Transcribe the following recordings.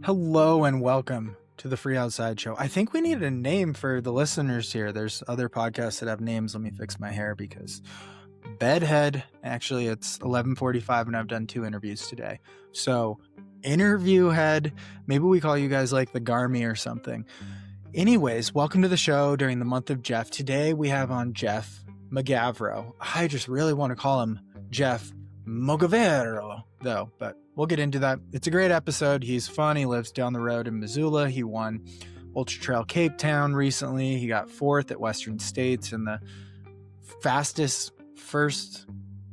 Hello and welcome to the Free Outside Show. I think we need a name for the listeners here. There's other podcasts that have names. Let me fix my hair because bedhead. Actually, it's 11:45 and I've done 2 interviews today. So interview head. Maybe we call you guys like the Garmy or something. Anyways, welcome to the show during the month of Jeff. Today we have on Jeff Mogavero. I just really want to call him Jeff Mogavero though, but we'll get into that. It's a great episode. He's fun. He lives down the road in Missoula. He won Ultra Trail Cape Town recently. He got 4th at Western States in the fastest first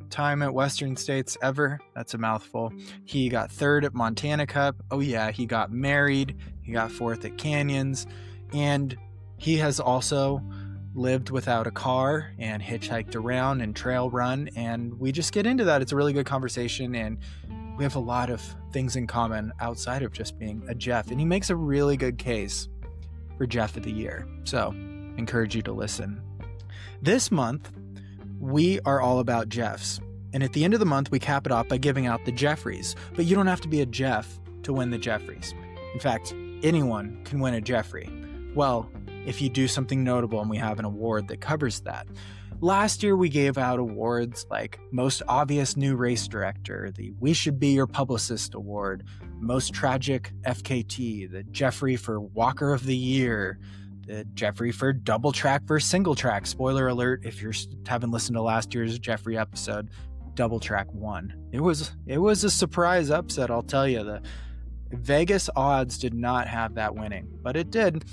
time at Western States ever. That's a mouthful. He got 3rd at Montana Cup. Oh yeah, he got married. He got 4th at Canyons. And he has also lived without a car and hitchhiked around and trail run. And we just get into that. It's a really good conversation. And we have a lot of things in common outside of just being a Jeff. And he makes a really good case for Jeff of the Year. So encourage you to listen. This month, we are all about Jeffs. And at the end of the month, we cap it off by giving out the Jeffries. But you don't have to be a Jeff to win the Jeffries. In fact, anyone can win a Jeffrey. Well, if you do something notable, and we have an award that covers that. Last year, we gave out awards like Most Obvious New Race Director, the We Should Be Your Publicist Award, Most Tragic FKT, the Jeffrey for Walker of the Year, the Jeffrey for Double Track versus Single Track. Spoiler alert, if you haven't listened to last year's Jeffrey episode, Double Track won. It was a surprise upset, I'll tell you. The Vegas odds did not have that winning, but it did.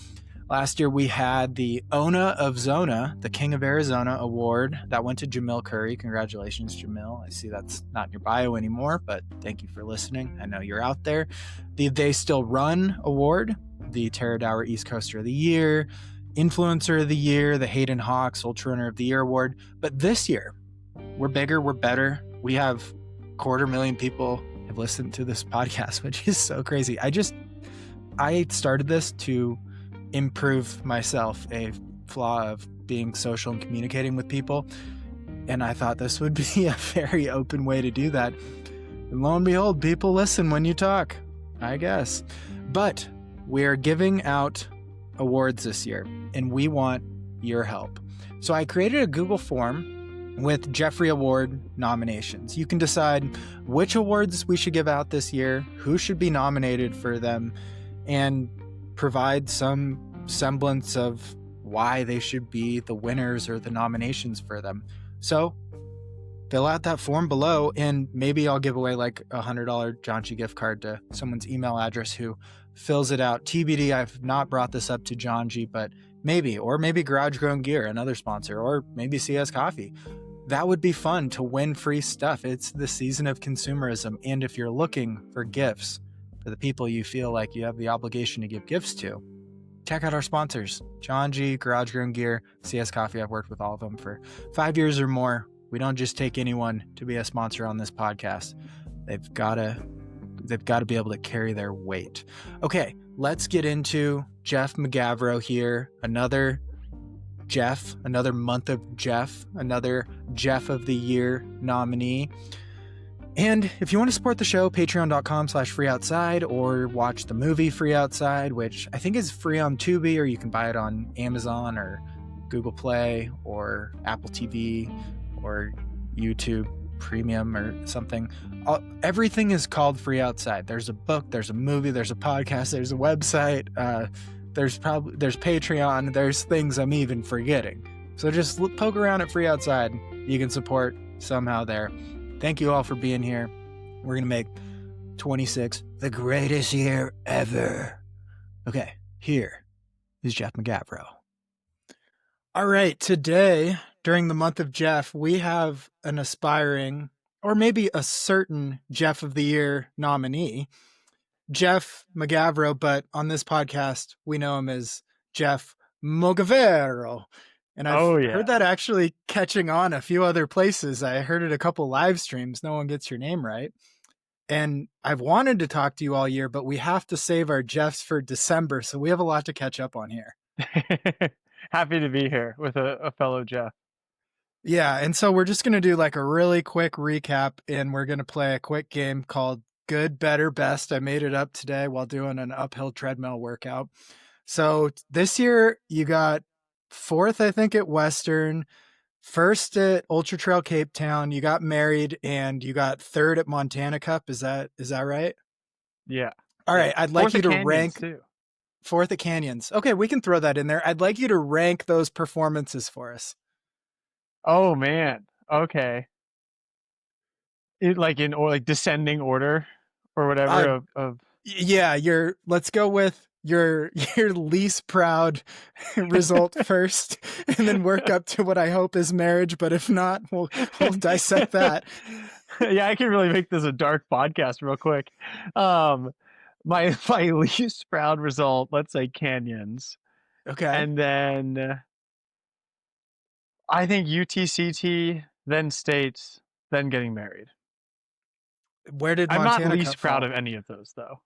Last year, we had the Ona of Zona, the King of Arizona award. That went to Jamil Curry. Congratulations, Jamil. I see that's not in your bio anymore, but thank you for listening. I know you're out there. The They Still Run award, the Tara Dower East Coaster of the Year, Influencer of the Year, the Hayden Hawks Ultra Runner of the Year award. But this year, we're bigger, we're better. We have 250,000 people have listened to this podcast, which is so crazy. I started this to improve myself, a flaw of being social and communicating with people, and I thought this would be a very open way to do that. And lo and behold, people listen when you talk, I guess. But we are giving out awards this year, and we want your help. So I created a Google form with Jeffrey Award nominations. You can decide which awards we should give out this year, who should be nominated for them, and provide some semblance of why they should be the winners or the nominations for them. So fill out that form below, and maybe I'll give away like a $100 Janchi gift card to someone's email address who fills it out. TBD, I've not brought this up to Janji, but maybe Garage Grown Gear, another sponsor, or maybe CS Coffee. That would be fun to win free stuff. It's the season of consumerism. And if you're looking for gifts for the people you feel like you have the obligation to give gifts to, check out our sponsors, John G, Garage Grown Gear, CS Coffee. I've worked with all of them for 5 years or more. We don't just take anyone to be a sponsor on this podcast. They've got to be able to carry their weight. Okay, let's get into Jeff Mogavero here. Another Jeff, another month of Jeff, another Jeff of the Year nominee. And if you want to support the show, patreon.com/freeoutside, or watch the movie Free Outside, which I think is free on Tubi, or you can buy it on Amazon or Google Play or Apple TV or YouTube Premium or something. Everything is called Free Outside. There's a book, there's a movie, there's a podcast, there's a website, there's Patreon, there's things I'm even forgetting. So just poke around at Free Outside. You can support somehow there. Thank you all for being here. We're going to make 26 the greatest year ever. Okay, here is Jeff Mogavero. All right, today, during the month of Jeff, we have an aspiring, or maybe a certain Jeff of the Year nominee, Jeff Mogavero, but on this podcast, we know him as Jeff Mogavero. And I've heard that actually catching on a few other places. I heard it a couple live streams. No one gets your name right. And I've wanted to talk to you all year, but we have to save our Jeffs for December. So we have a lot to catch up on here. Happy to be here with a fellow Jeff. Yeah. And so we're just going to do like a really quick recap, and we're going to play a quick game called Good, better, best. I made it up today while doing an uphill treadmill workout. So this year you got fourth, I think, at Western, first at Ultra Trail Cape Town. You got married, and you got third at Montana Cup. Is that right? Yeah. All Yeah. right. I'd like Fourth you of to Canyons rank too. fourth at Canyons. Okay, we can throw that in there. I'd like you to rank those performances for us. Oh man. Okay. Like in or like descending order or whatever Uh, of yeah, let's go with your least proud result first, and then work up to what I hope is marriage. But if not, we'll dissect that. Yeah, I can really make this a dark podcast real quick. Um my least proud result, let's say Canyons. Okay. And then I think UTCT, then states, then getting married. Where did I'm not Montana Cup least proud fall? of any of those though.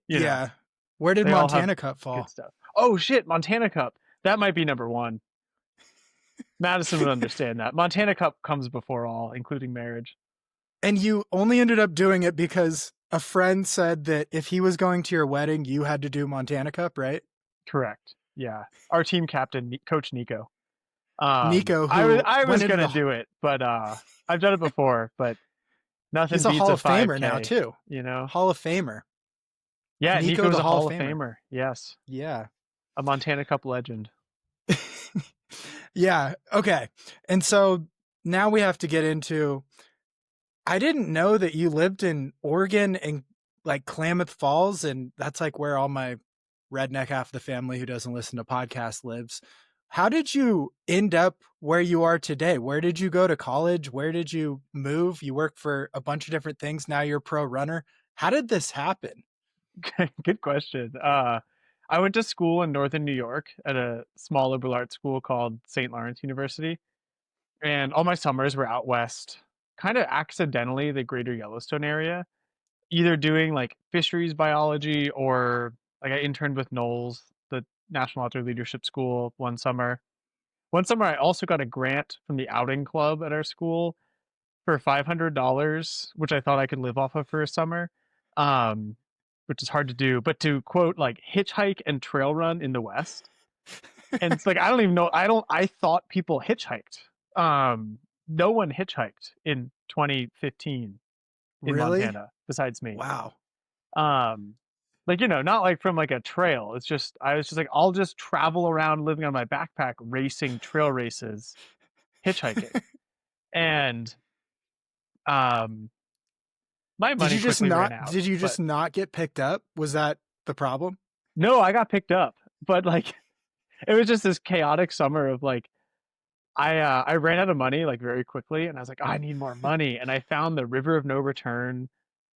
You know, Yeah. Where did they all have Montana Cup good fall? stuff. Oh shit, Montana Cup. That might be number one. Madison would understand that. Montana Cup comes before all, including marriage. And you only ended up doing it because a friend said that if he was going to your wedding, you had to do Montana Cup, right? Correct. Yeah. Our team captain, Coach Nico. Nico, I was who I went was into gonna the do it, but I've done it before, but he's nothing a beats Hall a of Famer now 5K, too. you know? Hall of Famer. Yeah, Nico, Nico's the a Hall of Hall of Famer. Famer. Yes. Yeah. A Montana Cup legend. Yeah. Okay. And so now we have to get into I didn't know that you lived in Oregon and like Klamath Falls, and that's like where all my redneck half of the family who doesn't listen to podcasts lives. How did you end up where you are today? Where did you go to college? Where did you move? You work for a bunch of different things. Now you're a pro runner. How did this happen? Good question. I went to school in northern New York at a small liberal arts school called St. Lawrence University, and all my summers were out west, kind of accidentally the greater Yellowstone area, either doing like fisheries biology or like I interned with Knowles, the National Outdoor Leadership School, one summer. One summer, I also got a grant from the outing club at our school for $500, which I thought I could live off of for a summer, um, which is hard to do. But to quote, like hitchhike and trail run in the West, and it's like I don't even know. I thought people hitchhiked. No one hitchhiked in 2015 in Really? Montana besides me. Wow. Um, like not like from like a trail. It's just I was just like I'll just travel around living on my backpack, racing trail races, hitchhiking, and um my money quickly ran out. Did you But just not get picked up? Was that the problem? no, I got picked up. But like it was just this chaotic summer of like I ran out of money like very quickly, and I was like, oh, I need more money, and I found the River of No Return,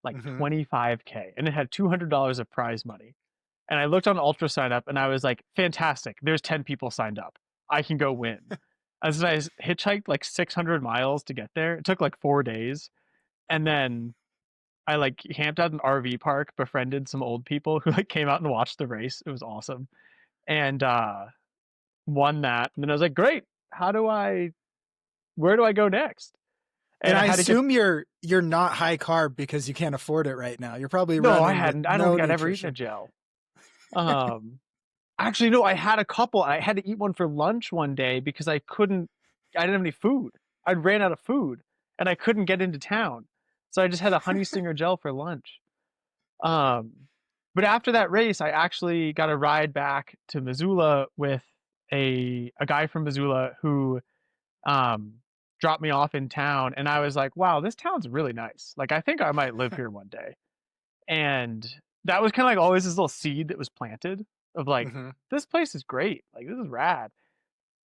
like Mhm. 25K, and it had $200 of prize money. And I looked on Ultra sign up, and I was like, fantastic. There's 10 people signed up. I can go win. As I hitchhiked like 600 miles to get there. It took like 4 days, and then I like camped out in an RV park, befriended some old people who like came out and watched the race. It was awesome. And won that. And then I was like, great. How do I where do I go next? And And I I had to get assume you're not high carb because you can't afford it right now. You're probably no, I running with hadn't. I don't no think I'd ever eaten a nutrition. gel. Um actually no, I had a couple. I had to eat one for lunch one day because I didn't have any food. I ran out of food and I couldn't get into town. So I just had a honey stinger gel for lunch. Um, but after that race, I actually got a ride back to Missoula with a guy from Missoula who um, dropped me off in town, and I was like, "Wow, this town's really nice. Like, I think I might live here one day." And that was kind of like always this little seed that was planted of like, Mhm. "This place is great. Like, this is rad."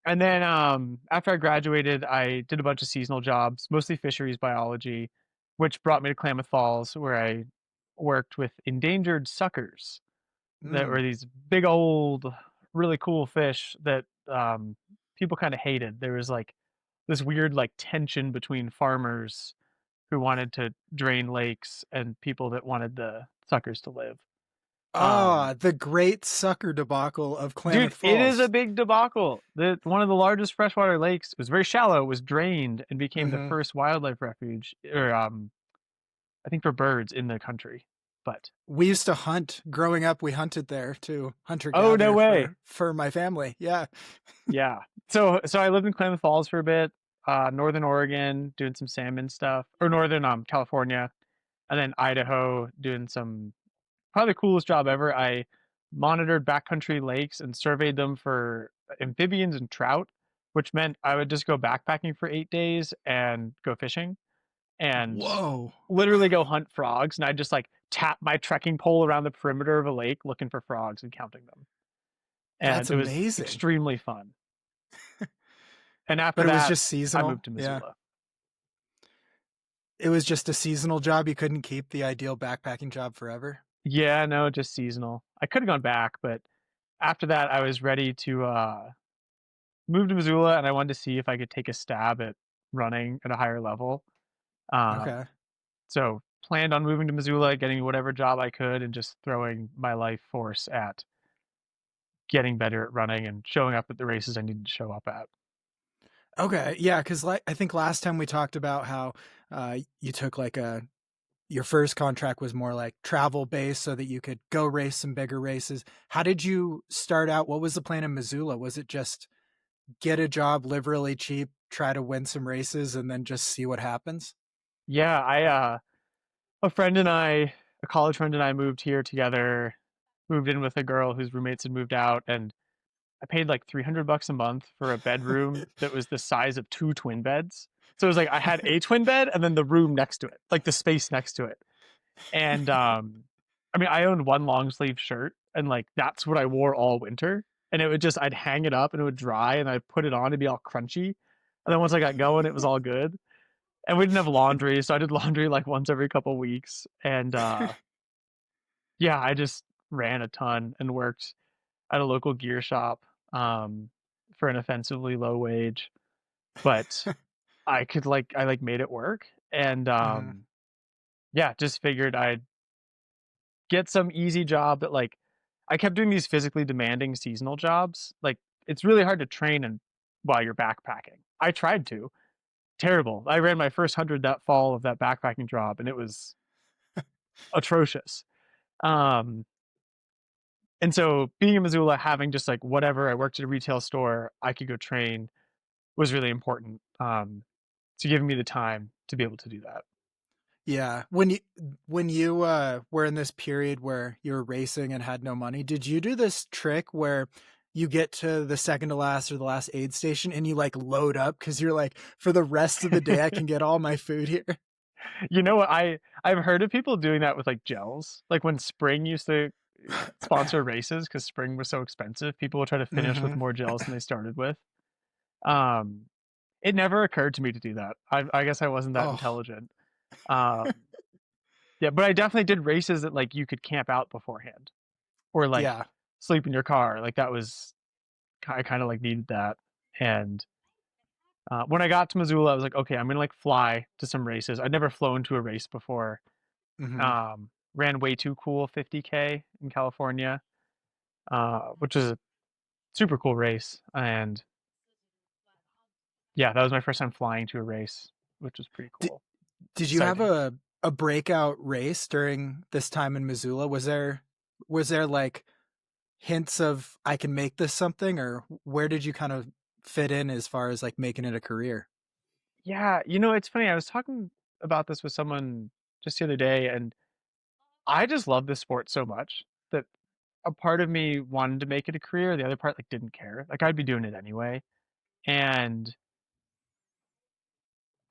And then after I graduated, I did a bunch of seasonal jobs, mostly fisheries biology, which brought me to Klamath Falls, where I worked with endangered suckers that Mm. were these big old, really cool fish that people kind of hated. There was like this weird like tension between farmers who wanted to drain lakes and people that wanted the suckers to live. Ah, the great sucker debacle of Dude, Klamath it is a Falls. big debacle. One of the largest freshwater lakes, it was very shallow, was drained and became the Mhm. first wildlife refuge or I think for birds in the country. But We used to hunt growing up. We hunted there too, hunter oh, no gatherer way. for my family. Yeah. Yeah. So I lived in Klamath Falls for a bit, northern Oregon doing some salmon stuff, or northern California, and then Idaho doing some probably the coolest job ever. I monitored backcountry lakes and surveyed them for amphibians and trout, which meant I would just go backpacking for 8 days and go fishing and Whoa. literally go hunt frogs. And I'd just like tap my trekking pole around the perimeter of a lake looking for frogs and counting them. And That's it was amazing. extremely fun. And after But it was that, just I seasonal. moved to Yeah. Missoula. It was just a seasonal job. You couldn't keep the ideal backpacking job forever. Yeah, no, just seasonal. I could have gone back, but after that, I was ready to move to Missoula, and I wanted to see if I could take a stab at running at a higher level. Um, Okay. so planned on moving to Missoula, getting whatever job I could, and just throwing my life force at getting better at running and showing up at the races I needed to show up at. Okay. Yeah. Because like I think last time we talked about how you took like your first contract was more like travel based so that you could go race some bigger races. How did you start out? What was the plan in Missoula? Was it just get a job, live really cheap, try to win some races, and then just see what happens? Yeah, a friend and I, a college friend and I moved here together, moved in with a girl whose roommates had moved out, and I paid like $300 a month for a bedroom that was the size of two twin beds. So it was like I had a twin bed and then the room next to it, like the space next to it. And I mean, I owned one long sleeve shirt and like that's what I wore all winter. And it would just I'd hang it up and it would dry and I'd put it on to be all crunchy. And then once I got going, it was all good. And we didn't have laundry, so I did laundry like once every couple weeks. And yeah, I just ran a ton and worked at a local gear shop um, for an offensively low wage, but I like made it work. And Mhm. yeah, just figured I'd get some easy job that like I kept doing these physically demanding seasonal jobs. Like it's really hard to train and while you're backpacking. I tried to. Terrible. I ran my first 100 that fall of that backpacking job and it was atrocious. Um and so being in Missoula having just like whatever I worked at a retail store, I could go train was really important to giving me the time to be able to do that. Yeah. When you were in this period where you were racing and had no money, did you do this trick where you get to the second to last or the last aid station and you like load up because you're like, for the rest of the day I can get all my food here? You know what? I've heard of people doing that with like gels. Like when Spring used to sponsor races because Spring was so expensive, people would try to finish with Hmm. more gels than they started with. Um, it never occurred to me to do that. I guess I wasn't that Oh, intelligent. Um, yeah, but I definitely did races that like you could camp out beforehand or like yeah. sleep in your car. Like that was I kind of like needed that. And when I got to Missoula, I was like, okay, I'm gonna like fly to some races. I'd never flown to a race before. Hmm. Ran way too cool 50K in California, which is a super cool race. And yeah, that was my first time flying to a race, which was pretty Did, cool. did you have Exciting. a breakout race during this time in Missoula? Was there like hints of I can make this something, or where did you kind of fit in as far as like making it a career? Yeah, it's funny. I was talking about this with someone just the other day, and I just love this sport so much that a part of me wanted to make it a career. The other part like didn't care. Like I'd be doing it anyway. And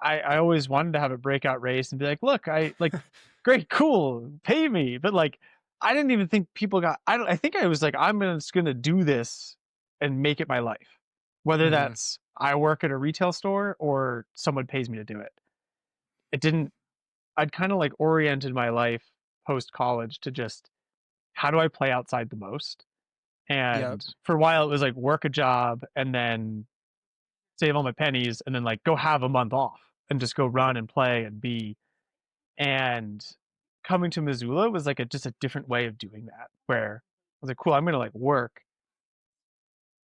I always wanted to have a breakout race and be like, look, I like, great, cool, pay me. But like, I didn't even think people got. I think I was like, just gonna do this and make it my life, whether Hmm. that's I work at a retail store or someone pays me to do it. It didn't. I'd kind of like oriented my life post college to just how do I play outside the most. Yep. And for a while, it was like work a job and then save all my pennies and then like go have a month off and just go run and play and be. And coming to Missoula was like just a different way of doing that where I was like, cool, I'm gonna like work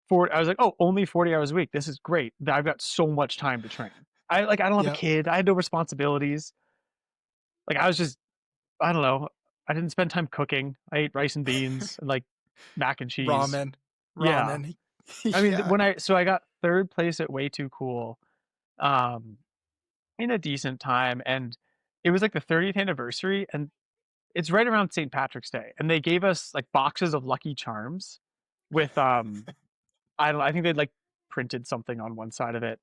for I was like, oh, only 40 hours a week. This is great. I've got so much time to train. I don't have a Yep. kid. I had no responsibilities. Like I was just, I don't know. I didn't spend time cooking. I ate rice and beans and like mac and cheese. Ramen, Yeah. ramen. I mean, Yeah. so I got third place at Way Too Cool, um, in a decent time, and it was like the 30th anniversary, and it's right around St. Patrick's Day, and they gave us like boxes of Lucky Charms with I don't know, I think they'd like printed something on one side of it.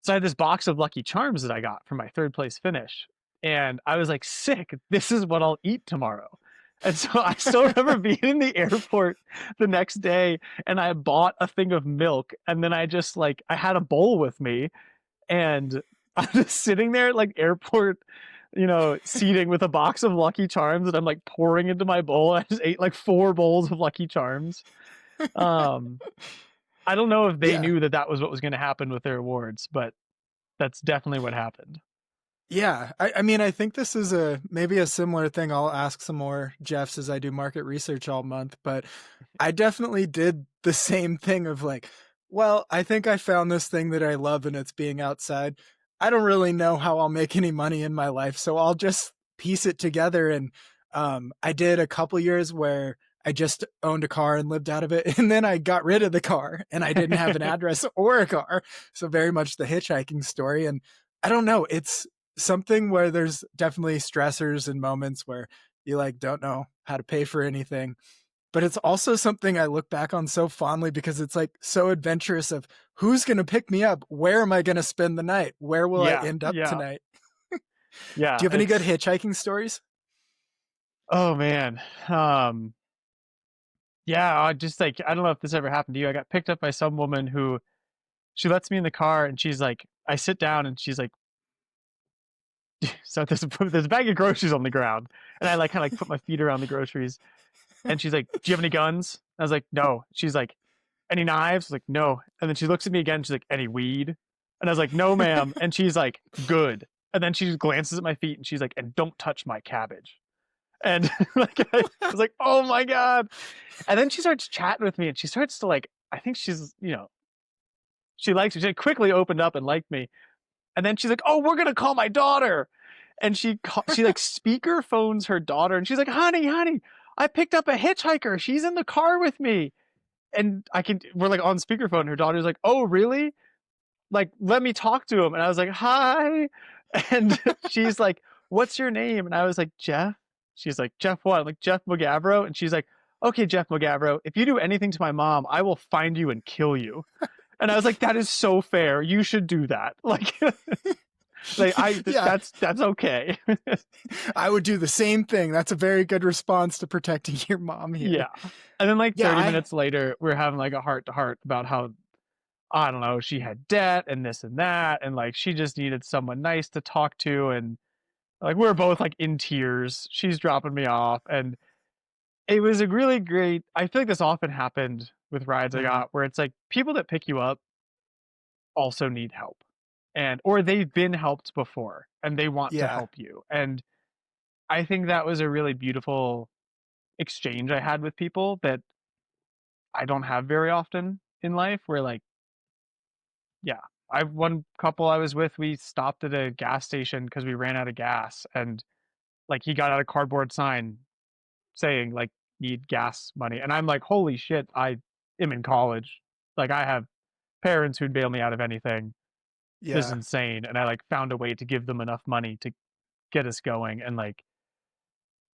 So I had this box of Lucky Charms that I got for my third place finish. And I was like, sick, this is what I'll eat tomorrow. And so I still remember being in the airport the next day and I bought a thing of milk. And then I just like, I had a bowl with me and I'm just sitting there like airport, seating with a box of Lucky Charms that I'm like pouring into my bowl. I just ate like 4 bowls of Lucky Charms. Um, I don't know if they Yeah. knew that that was what was going to happen with their awards, but that's definitely what happened. Yeah, I mean, I think this is maybe a similar thing. I'll ask some more Jeffs as I do market research all month, but I definitely did the same thing of like, well, I think I found this thing that I love and it's being outside. I don't really know how I'll make any money in my life, so I'll just piece it together. And I did a couple years where I just owned a car and lived out of it, and then I got rid of the car and I didn't have an address or a car. So very much the hitchhiking story. And I don't know, it's something where there's definitely stressors and moments where you like don't know how to pay for anything, but it's also something I look back on so fondly because it's like so adventurous of who's going to pick me up, where am I going to spend the night, where will I Yeah, end up yeah, tonight. Do yeah. you have any good hitchhiking stories? Oh man. Um, yeah, I just like, I don't know if this ever happened to you. I got picked up by some woman who she lets me in the car and she's like, I sit down and she's like, so there's a bag of groceries on the ground. And I like kind of like put my feet around the groceries and she's like, do you have any guns? I was like, no. She's like, any knives? I was like, no. And then she looks at me again. She's like, any weed? And I was like, no, ma'am. And she's like, good. And then she just glances at my feet and she's like, and don't touch my cabbage. And like I was like, oh my God. And then she starts chatting with me and she starts to like, I think she's, she likes me. She quickly opened up and liked me. And then she's like, oh, we're gonna call my daughter. And she like speaker phones her daughter and she's like, honey, I picked up a hitchhiker. She's in the car with me. And we're like on speakerphone. And her daughter's like, oh, really? Like, let me talk to him. And I was like, hi. And she's like, what's your name? And I was like, Jeff. She's like, Jeff what? I'm like, Jeff Mogavero. And she's like, okay, Jeff Mogavero, if you do anything to my mom, I will find you and kill you. And I was like, that is so fair. You should do that. Like, Yeah, that's okay. I would do the same thing. That's a very good response to protecting your mom here. Yeah. And then like Yeah, 30 minutes later, we're having like a heart to heart about how I don't know, she had debt and this and that, and like she just needed someone nice to talk to, and like we are both like in tears. She's dropping me off, and it was a really great. I feel like this often happened with rides I mhm, got, where it's like people that pick you up also need help, and or they've been helped before and they want to yeah, help you, and I think that was a really beautiful exchange I had with people that I don't have very often in life, where like yeah. One couple I was with, we stopped at a gas station because we ran out of gas, and like he got out a cardboard sign saying like need gas money, and I'm like, holy shit, I am in college, like I have parents who'd bail me out of anything. This is yeah. insane, and I like found a way to give them enough money to get us going, and like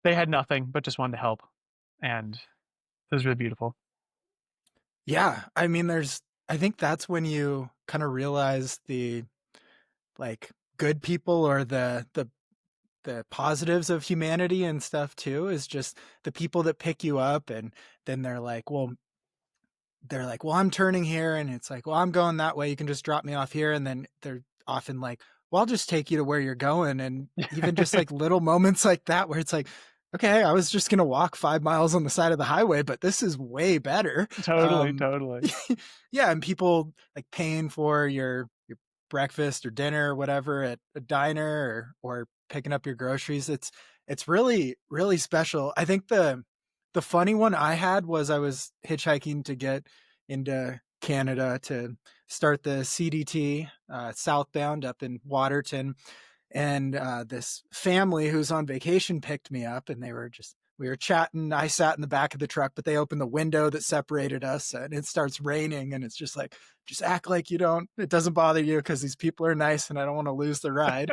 they had nothing but just wanted to help, and it was really beautiful. Yeah, I mean, I think that's when you kind of realize the like good people or the positives of humanity and stuff too is just the people that pick you up and then they're like, well, I'm turning here, and it's like, well, I'm going that way. You can just drop me off here, and then they're often like, well, I'll just take you to where you're going, and even just like little moments like that where it's like, okay, I was just gonna walk 5 miles on the side of the highway, but this is way better. Totally, Um, totally. yeah, and people like paying for your breakfast or dinner or whatever at a diner or picking up your groceries. It's really really special. I think the funny one I had was I was hitchhiking to get into Canada to start the CDT southbound up in Waterton, and this family who's on vacation picked me up, and we were chatting. I sat in the back of the truck, but they opened the window that separated us, and it starts raining, and it's just like, just act like it doesn't bother you because these people are nice, and I don't want to lose the ride.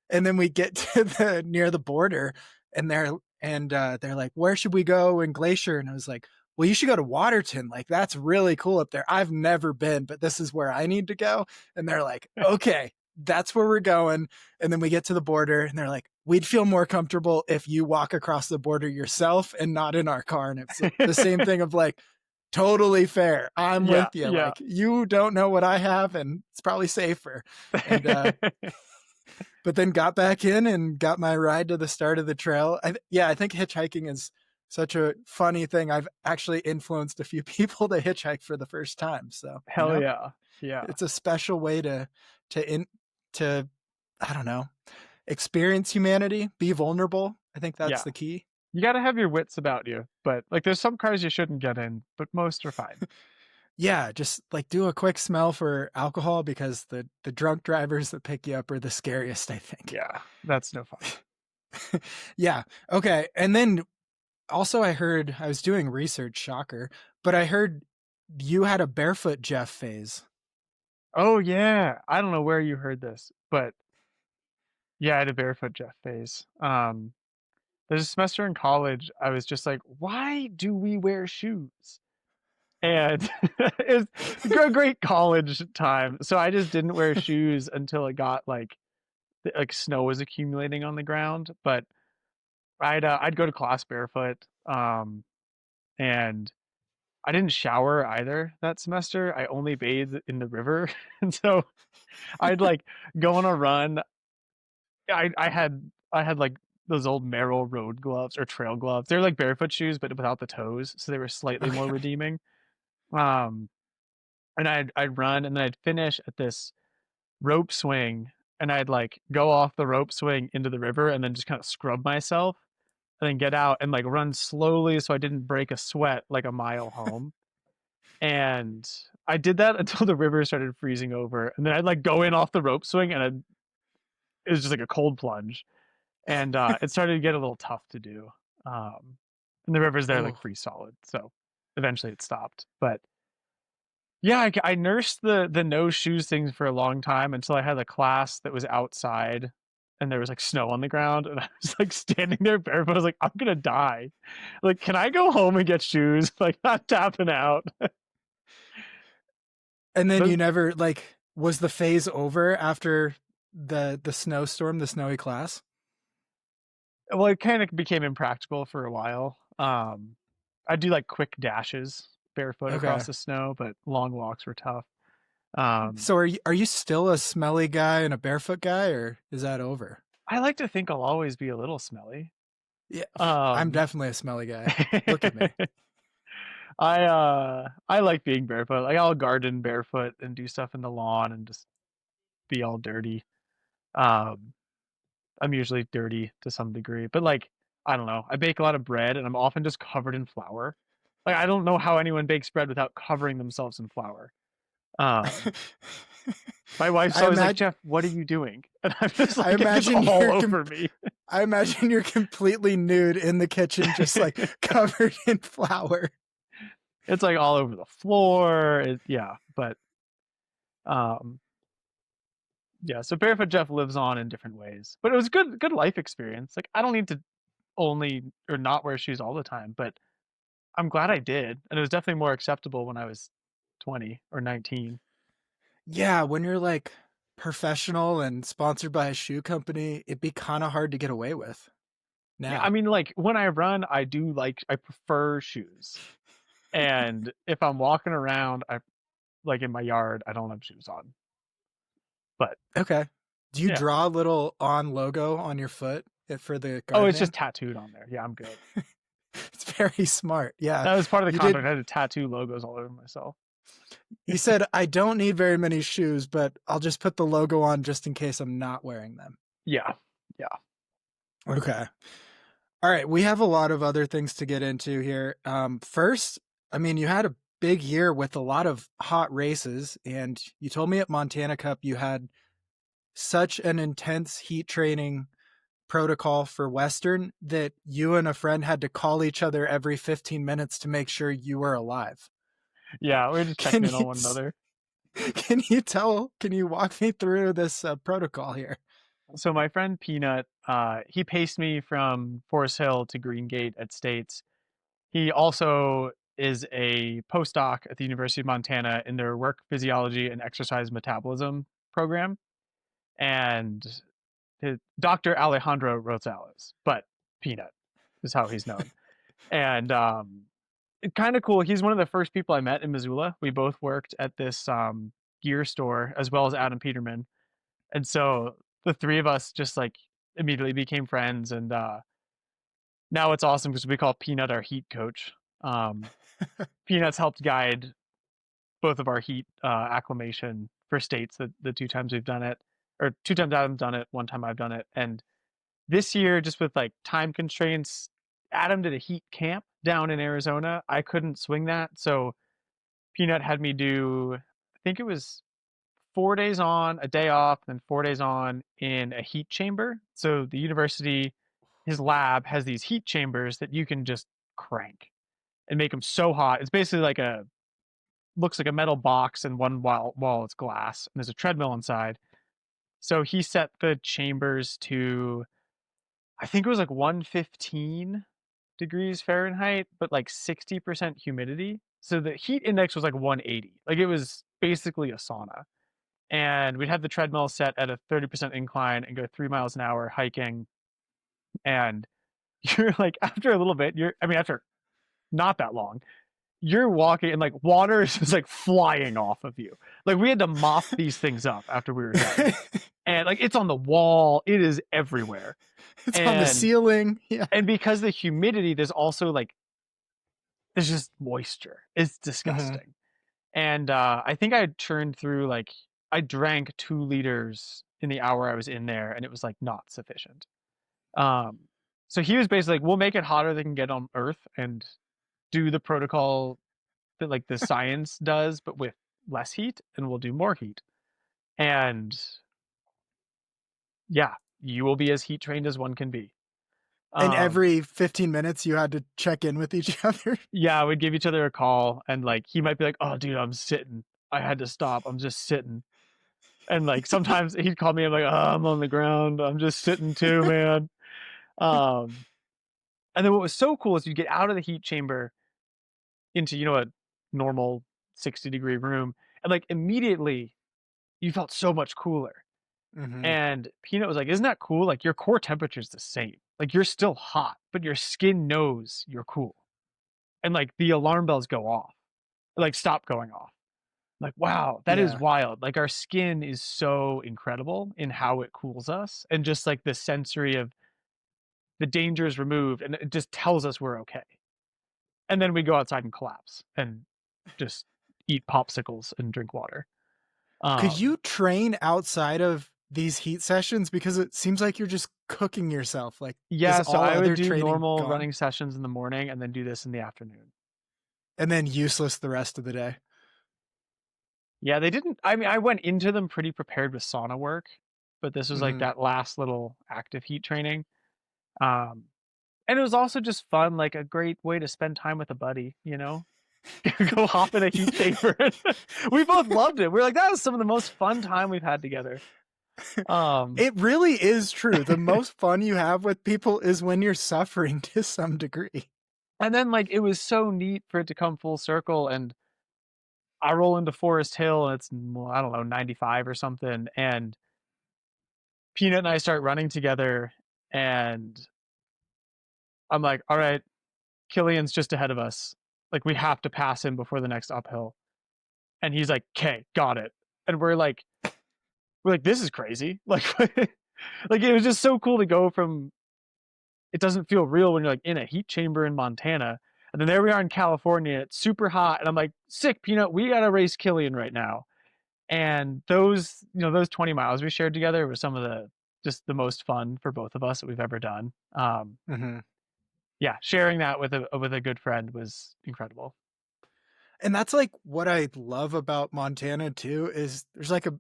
And then we get to near the border, and they're like, where should we go in Glacier? And I was like, well, you should go to Waterton. Like, that's really cool up there. I've never been, but this is where I need to go. And they're like, okay, that's where we're going. And then we get to the border, and they're like, we'd feel more comfortable if you walk across the border yourself and not in our car. And it's the same thing of like, totally fair. I'm Yeah, with you. yeah. Like, you don't know what I have, and it's probably safer. And but then got back in and got my ride to the start of the trail. I think hitchhiking is such a funny thing. I've actually influenced a few people to hitchhike for the first time. So, Hell yeah. Yeah. it's a special way to to I don't know, experience humanity, be vulnerable. I think that's Yeah. the key. You got to have your wits about you, but like there's some cars you shouldn't get in, but most are fine. Yeah, just like do a quick smell for alcohol, because the drunk drivers that pick you up are the scariest, I think. Yeah, that's no fun. Yeah. Okay. And then also I heard, I was doing research, shocker, but I heard you had a barefoot Jeff phase. Oh yeah, I don't know where you heard this, but yeah, I had a barefoot Jeff phase. There's a semester in college, I was just like, why do we wear shoes? And it's a great college time. So I just didn't wear shoes until it got like snow was accumulating on the ground. But I'd go to class barefoot, and I didn't shower either that semester. I only bathed in the river, and so I'd like go on a run. I had like those old Merrill road gloves or trail gloves. They're like barefoot shoes, but without the toes, so they were slightly more Okay. redeeming. Um, and I'd run, and then I'd finish at this rope swing, and I'd like go off the rope swing into the river, and then just kind of scrub myself, and then get out and like run slowly so I didn't break a sweat like a mile home. And I did that until the river started freezing over, and then I'd like go in off the rope swing, and it was just like a cold plunge, and it started to get a little tough to do. And the rivers there like Oh. pretty solid, so eventually it stopped. But yeah, I nursed the no shoes thing for a long time until I had a class that was outside, and there was like snow on the ground, and I was like standing there barefoot. I was like, I'm gonna die. Like, can I go home and get shoes? Like, not tapping out. And then But you never like, was the phase over after the snowstorm, the snowy class? well, it kind of became impractical for a while. I do like quick dashes barefoot Okay. across the snow, but long walks were tough. Um, So are you still a smelly guy and a barefoot guy, or is that over? I like to think I'll always be a little smelly. Yeah, I'm Um, definitely a smelly guy. Look at me. I like being barefoot. Like I'll garden barefoot and do stuff in the lawn and just be all dirty. Um, I'm usually dirty to some degree, but like I don't know. I bake a lot of bread and I'm often just covered in flour. Like I don't know how anyone bakes bread without covering themselves in flour. Um, my wife's I always like, imagine "Jeff, what are you doing?" And I'm just I like, "It's imagine all over me." I imagine you're completely nude in the kitchen, just like covered in flour. It's like all over the floor. Yeah, but um, yeah. So barefoot Jeff lives on in different ways, but it was good life experience. Like I don't need to only or not wear shoes all the time, but I'm glad I did, and it was definitely more acceptable when I was 20 or 19. Yeah, when you're like professional and sponsored by a shoe company, it'd be kind of hard to get away with Yeah, I now. mean, like when I run, I prefer shoes, and if I'm walking around, I like in my yard, I don't have shoes on. But Okay. Do you yeah, draw a little on logo on your foot for the oh, it's just gardening? tattooed on there. Yeah, I'm good. It's very smart. Yeah. That was part of the You contract. did I had to tattoo logos all over myself. you said I don't need very many shoes, but I'll just put the logo on just in case I'm not wearing them. Yeah, yeah. Okay. All right, we have a lot of other things to get into here. First, I mean, you had a big year with a lot of hot races, and you told me at Montana Cup you had such an intense heat training protocol for Western that you and a friend had to call each other every 15 minutes to make sure you were alive. Yeah, we were just Can checking in on you one another. can you walk me through this protocol here? So my friend Peanut, he paced me from Forest Hill to Green Gate at States. He also is a postdoc at the University of Montana in their work physiology and exercise metabolism program. And Dr. Alejandro Rosales, but Peanut is how he's known. And kind of cool. He's one of the first people I met in Missoula. We both worked at this gear store as well as Adam Peterman. And so the three of us just like immediately became friends. And now it's awesome because we call Peanut our heat coach. Um, Peanut's helped guide both of our heat acclimation for states the two times we've done it, or two times Adam's done it, one time I've done it. And this year, just with like time constraints, Adam did a heat camp down in Arizona. I couldn't swing that. So Peanut had me do, I think it was 4 days on, a day off, and 4 days on in a heat chamber. So the university, his lab has these heat chambers that you can just crank and make them so hot. It's basically like looks like a metal box, and one wall is glass, and there's a treadmill inside. So he set the chambers to, I think it was like 115 degrees Fahrenheit, but like 60% humidity. So the heat index was like 180. Like it was basically a sauna. And we'd have the treadmill set at a 30% incline and go 3 miles an hour hiking. And you're like, after a little bit, after not that long, you're walking and like water is just like flying off of you. Like we had to mop these things up after we were done. And like it's on the wall, it is everywhere. It's on the And ceiling. Yeah. and because the humidity, there's also like there's just moisture. It's Mm-hmm. disgusting. And I think I churned through like I drank 2 liters in the hour I was in there, and it was like not sufficient. Um, so he was basically like, "We'll make it hotter than can get on Earth and do the protocol that like the science does, but with less heat, and we'll do more heat." And yeah, you will be as heat trained as one can be. And Um, every 15 minutes you had to check in with each other. yeah, we'd give each other a call, and like he might be like, "Oh, dude, I'm sitting. I had to stop. I'm just sitting." And like sometimes he'd call me, I'm like, "Oh, I'm on the ground. I'm just sitting too, man." Um, and then what was so cool is you get out of the heat chamber into a normal 60-degree room, and like immediately you felt so much cooler. Mm-hmm. And Peanut was like, "Isn't that cool? Like your core temperature is the same. Like you're still hot, but your skin knows you're cool." And like the alarm bells go off, like stop going off. Like, wow, that is Yeah. wild. Like our skin is so incredible in how it cools us, and just like the sensory of the danger is removed, and it just tells us we're okay. And then we go outside and collapse and just eat popsicles and drink water. Could you Um, train outside of these heat sessions? Because it seems like you're just cooking yourself. Like, is yeah, so all I would other do training normal gone? running sessions in the morning and then do this in the afternoon. And then useless the rest of the day. Yeah, they didn't. I mean, I went into them pretty prepared with sauna work, but this was like Mm-hmm. that last little active heat training. Um, and it was also just fun, like a great way to spend time with a buddy, go hop in a heat chamber. We both loved it. We are like, that was some of the most fun time we've had together. Um, It really is true. The most fun you have with people is when you're suffering to some degree. and then like it was so neat for it to come full circle. And I roll into Forest Hill, and it's, well, I don't know, 95 or something. And Peanut and I start running together, and I'm like, all right, Killian's just ahead of us. Like we have to pass him before the next uphill. And he's like, "Okay, got it." And we're like, "This is crazy." Like like it was just so cool to go from, it doesn't feel real when you're like in a heat chamber in Montana. And then there we are in California, it's super hot, and I'm like, "Sick, Peanut, we gotta race Killian right now." And those 20 miles we shared together was some of the most fun for both of us that we've ever done. Mm-hmm. Yeah, sharing that with a good friend was incredible. And that's like what I love about Montana too is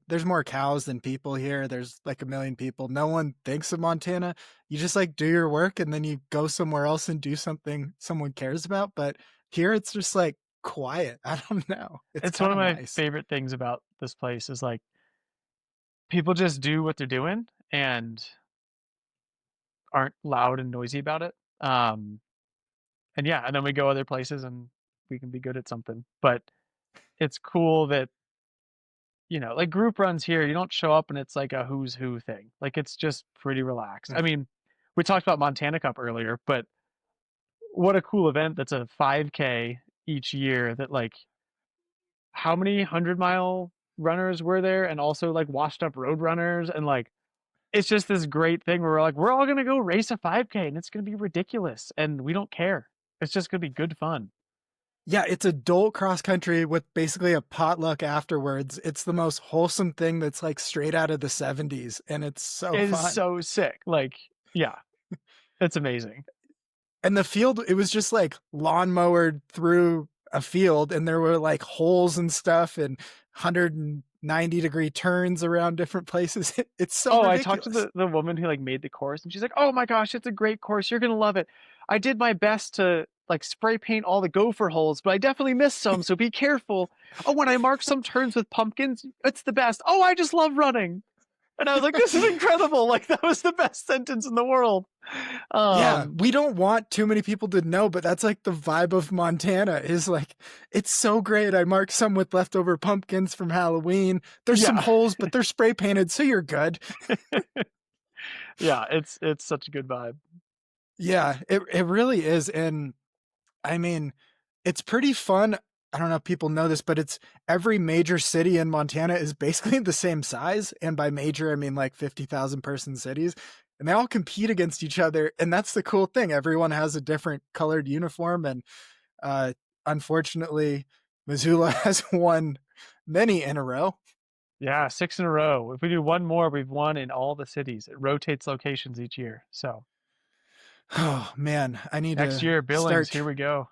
there's more cows than people here. There's like a million people. No one thinks of Montana. You just like do your work and then you go somewhere else and do something someone cares about. But here it's just like quiet. I don't know. It's It's one kind of of my nice. favorite things about this place is like people just do what they're doing and aren't loud and noisy about it. And yeah, and then we go other places and we can be good at something. But it's cool that, like group runs here, you don't show up and it's like a who's who thing. Like it's just pretty relaxed. I Mm. mean, we talked about Montana Cup earlier, but what a cool event that's a 5K each year that like how many 100-mile runners were there and also like washed up road runners and like it's just this great thing where we're like we're all going to go race a 5K and it's going to be ridiculous and we don't care. It's just going to be good fun. Yeah, it's adult cross country with basically a potluck afterwards. It's the most wholesome thing that's like straight out of the 70s and it's so It is fun. so sick. Like, yeah, it's amazing. And the field, it was just like lawnmowered through a field and there were like holes and stuff and 190-degree turns around different places. It's so Oh, I talked to ridiculous. the woman who like made the course and she's like, "Oh my gosh, it's a great course. You're going to love it. I did my best to like spray paint all the gopher holes, but I definitely missed some, so be careful. Oh, when I mark some turns with pumpkins, it's the best. Oh, I just love running." And I was like, "This is incredible. Like that was the best sentence in the world." Yeah, Um, we don't want too many people to know, but that's like the vibe of Montana is like, it's so great. I marked some with leftover pumpkins from Halloween. There's some yeah. holes, but they're spray painted, so you're good. Yeah, it's such a good vibe. Yeah, it really is. And I mean, it's pretty fun. I don't know if people know this, but it's every major city in Montana is basically the same size. And by major, I mean like 50,000 person cities. And they all compete against each other. And that's the cool thing. Everyone has a different colored uniform. And uh, unfortunately, Missoula has won many in a row. Yeah, 6 in a row. If we do one more, we've won in all the cities. It rotates locations each year. So Oh, man. I need next to year, Billings, start. here we go.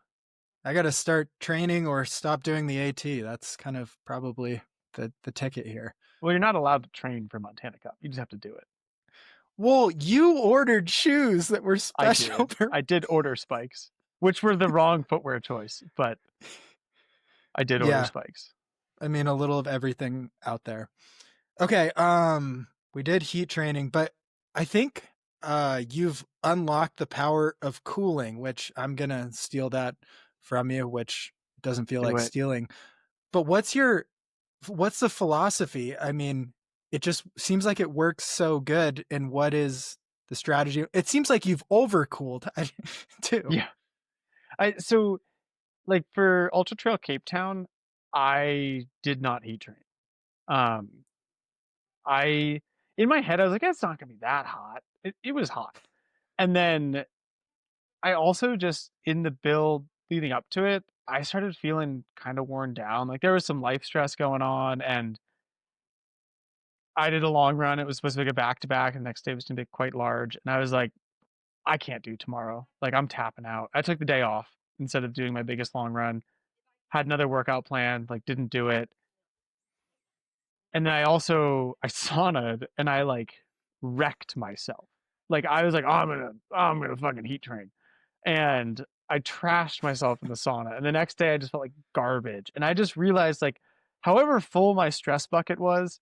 I got to start training or stop doing the AT. That's kind of probably the ticket here. Well, you're not allowed to train for Montana Cup. You just have to do it. Well, you ordered shoes that were I special did. for. I did order spikes, which were the wrong footwear choice, but I did order Yeah, spikes. I mean a little of everything out there. Okay, we did heat training, but I think you've unlocked the power of cooling, which I'm going to steal that from you, which doesn't feel Do like it. stealing. But what's the philosophy? I mean, it just seems like it works so good, and what is the strategy? It seems like you've overcooled too. Yeah. So like for Ultra Trail Cape Town, I did not heat train. Um, I in my head I was like, it's not gonna be that hot. It was hot. And then I also just in the build leading up to it, I started feeling kind of worn down. Like there was some life stress going on and I did a long run. It was supposed to be a back to back and the next day was gonna be quite large. And I was like, I can't do tomorrow. Like I'm tapping out. I took the day off instead of doing my biggest long run. Had another workout plan, like didn't do it. And then I saunaed and I like wrecked myself. Like I was like, I'm gonna fucking heat train. And I trashed myself in the sauna. And the next day I just felt like garbage. And I just realized like however full my stress bucket was,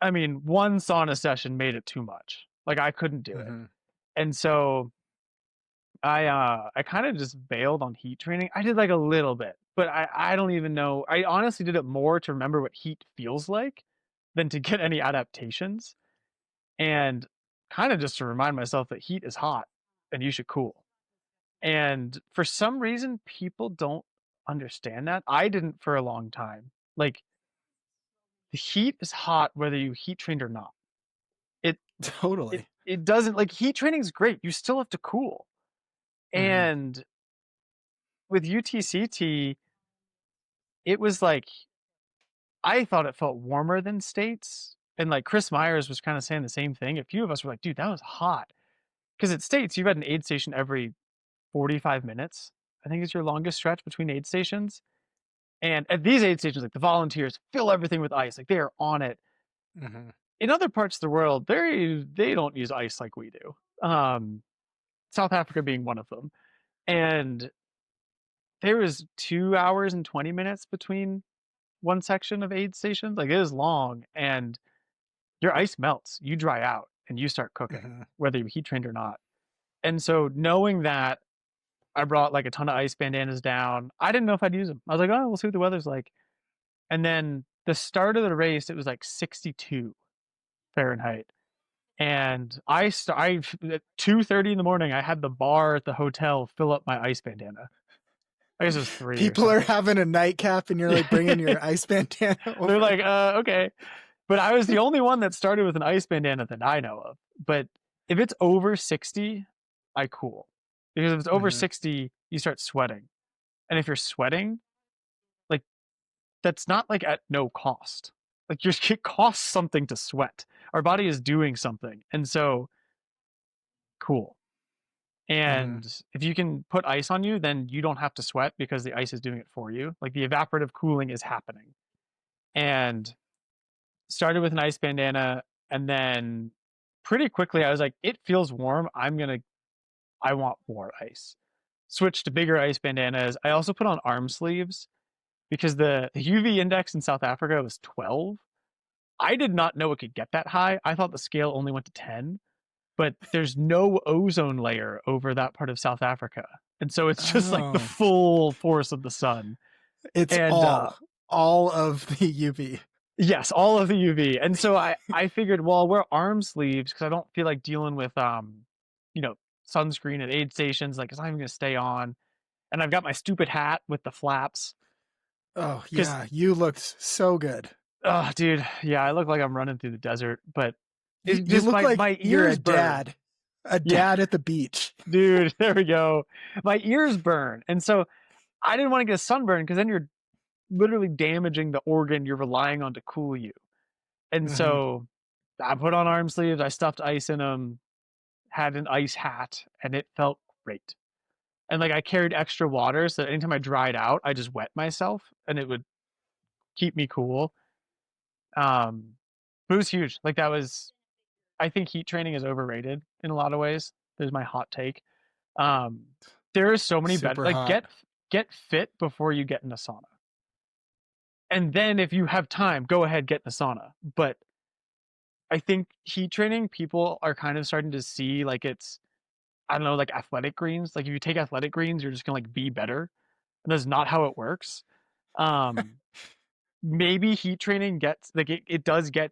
I mean, one sauna session made it too much. Like I couldn't do it. Mm-hmm. And so I kind of just bailed on heat training. I did like a little bit, but I don't even know. I honestly did it more to remember what heat feels like than to get any adaptations and kind of just to remind myself that heat is hot and you should cool. And for some reason people don't understand that. I didn't for a long time. Like the heat is hot whether you heat trained or not. It it Totally. it doesn't like heat training is great. You still have to cool. Mm-hmm. And with UTCT, it was like I thought it felt warmer than states. And like Chris Myers was kind of saying the same thing. A few of us were like, dude, that was hot. Because at states, you've had an aid station every 45 minutes. I think is your longest stretch between aid stations. And at these aid stations, like the volunteers fill everything with ice, like they are on it. Hmm. In other parts of the world, they don't use ice like we do. South Africa being one of them. And there was 2 hours and 20 minutes between one section of aid stations. Like it is long, and your ice melts. You dry out and you start cooking, Hmm. whether you're heat trained or not. And so knowing that, I brought like a ton of ice bandanas down. I didn't know if I'd use them. I was like, oh, we'll see what the weather's like. And then the start of the race, it was like 62 Fahrenheit. And at 2:30 in the morning, I had the bar at the hotel fill up my ice bandana. I guess it was 3 or People are something. having a nightcap, and you're like bringing your ice bandana They're over. like, okay. But I was the only one that started with an ice bandana that I know of. But if it's over 60, I cool. Because if it's over Hmm. 60, you start sweating. And if you're sweating, like that's not like at no cost. Like it costs something to sweat. Our body is doing something. And so cool. Hmm. And if you can put ice on you, then you don't have to sweat because the ice is doing it for you. Like the evaporative cooling is happening. And started with an ice bandana, and then pretty quickly I was like, it feels warm. I want more ice. Switched to bigger ice bandanas. I also put on arm sleeves because the UV index in South Africa was 12. I did not know it could get that high. I thought the scale only went to 10, but there's no ozone layer over that part of South Africa. And so it's just like the Oh, full force of the sun. it's And all of the UV. yes, all of the UV. And so I figured, well, I'll wear arm sleeves because I don't feel like dealing with you know, sunscreen at aid stations. Like it's not even gonna stay on. And I've got my stupid hat with the flaps. Oh Because yeah, you looked so good. oh dude, yeah, I look like I'm running through the desert, but You it's you just look like my you're ears burn. a Yeah, dad at the beach. dude, there we go. My ears burn. And so I didn't want to get a sunburn because then you're literally damaging the organ you're relying on to cool you. And Hmm. so I put on arm sleeves, I stuffed ice in them, had an ice hat, and it felt great. And like I carried extra water so that anytime I dried out, I just wet myself and it would keep me cool. But it was huge. Like that was, I think heat training is overrated in a lot of ways. There's my hot take. Um, there are so many better, Super like hot. get fit before you get in a sauna. And then if you have time, go ahead, get in a sauna. But I think heat training, people are kind of starting to see like it's, I don't know, like athletic greens. Like if you take athletic greens, you're just gonna like be better. And that's not how it works. Um, maybe heat training gets like it does get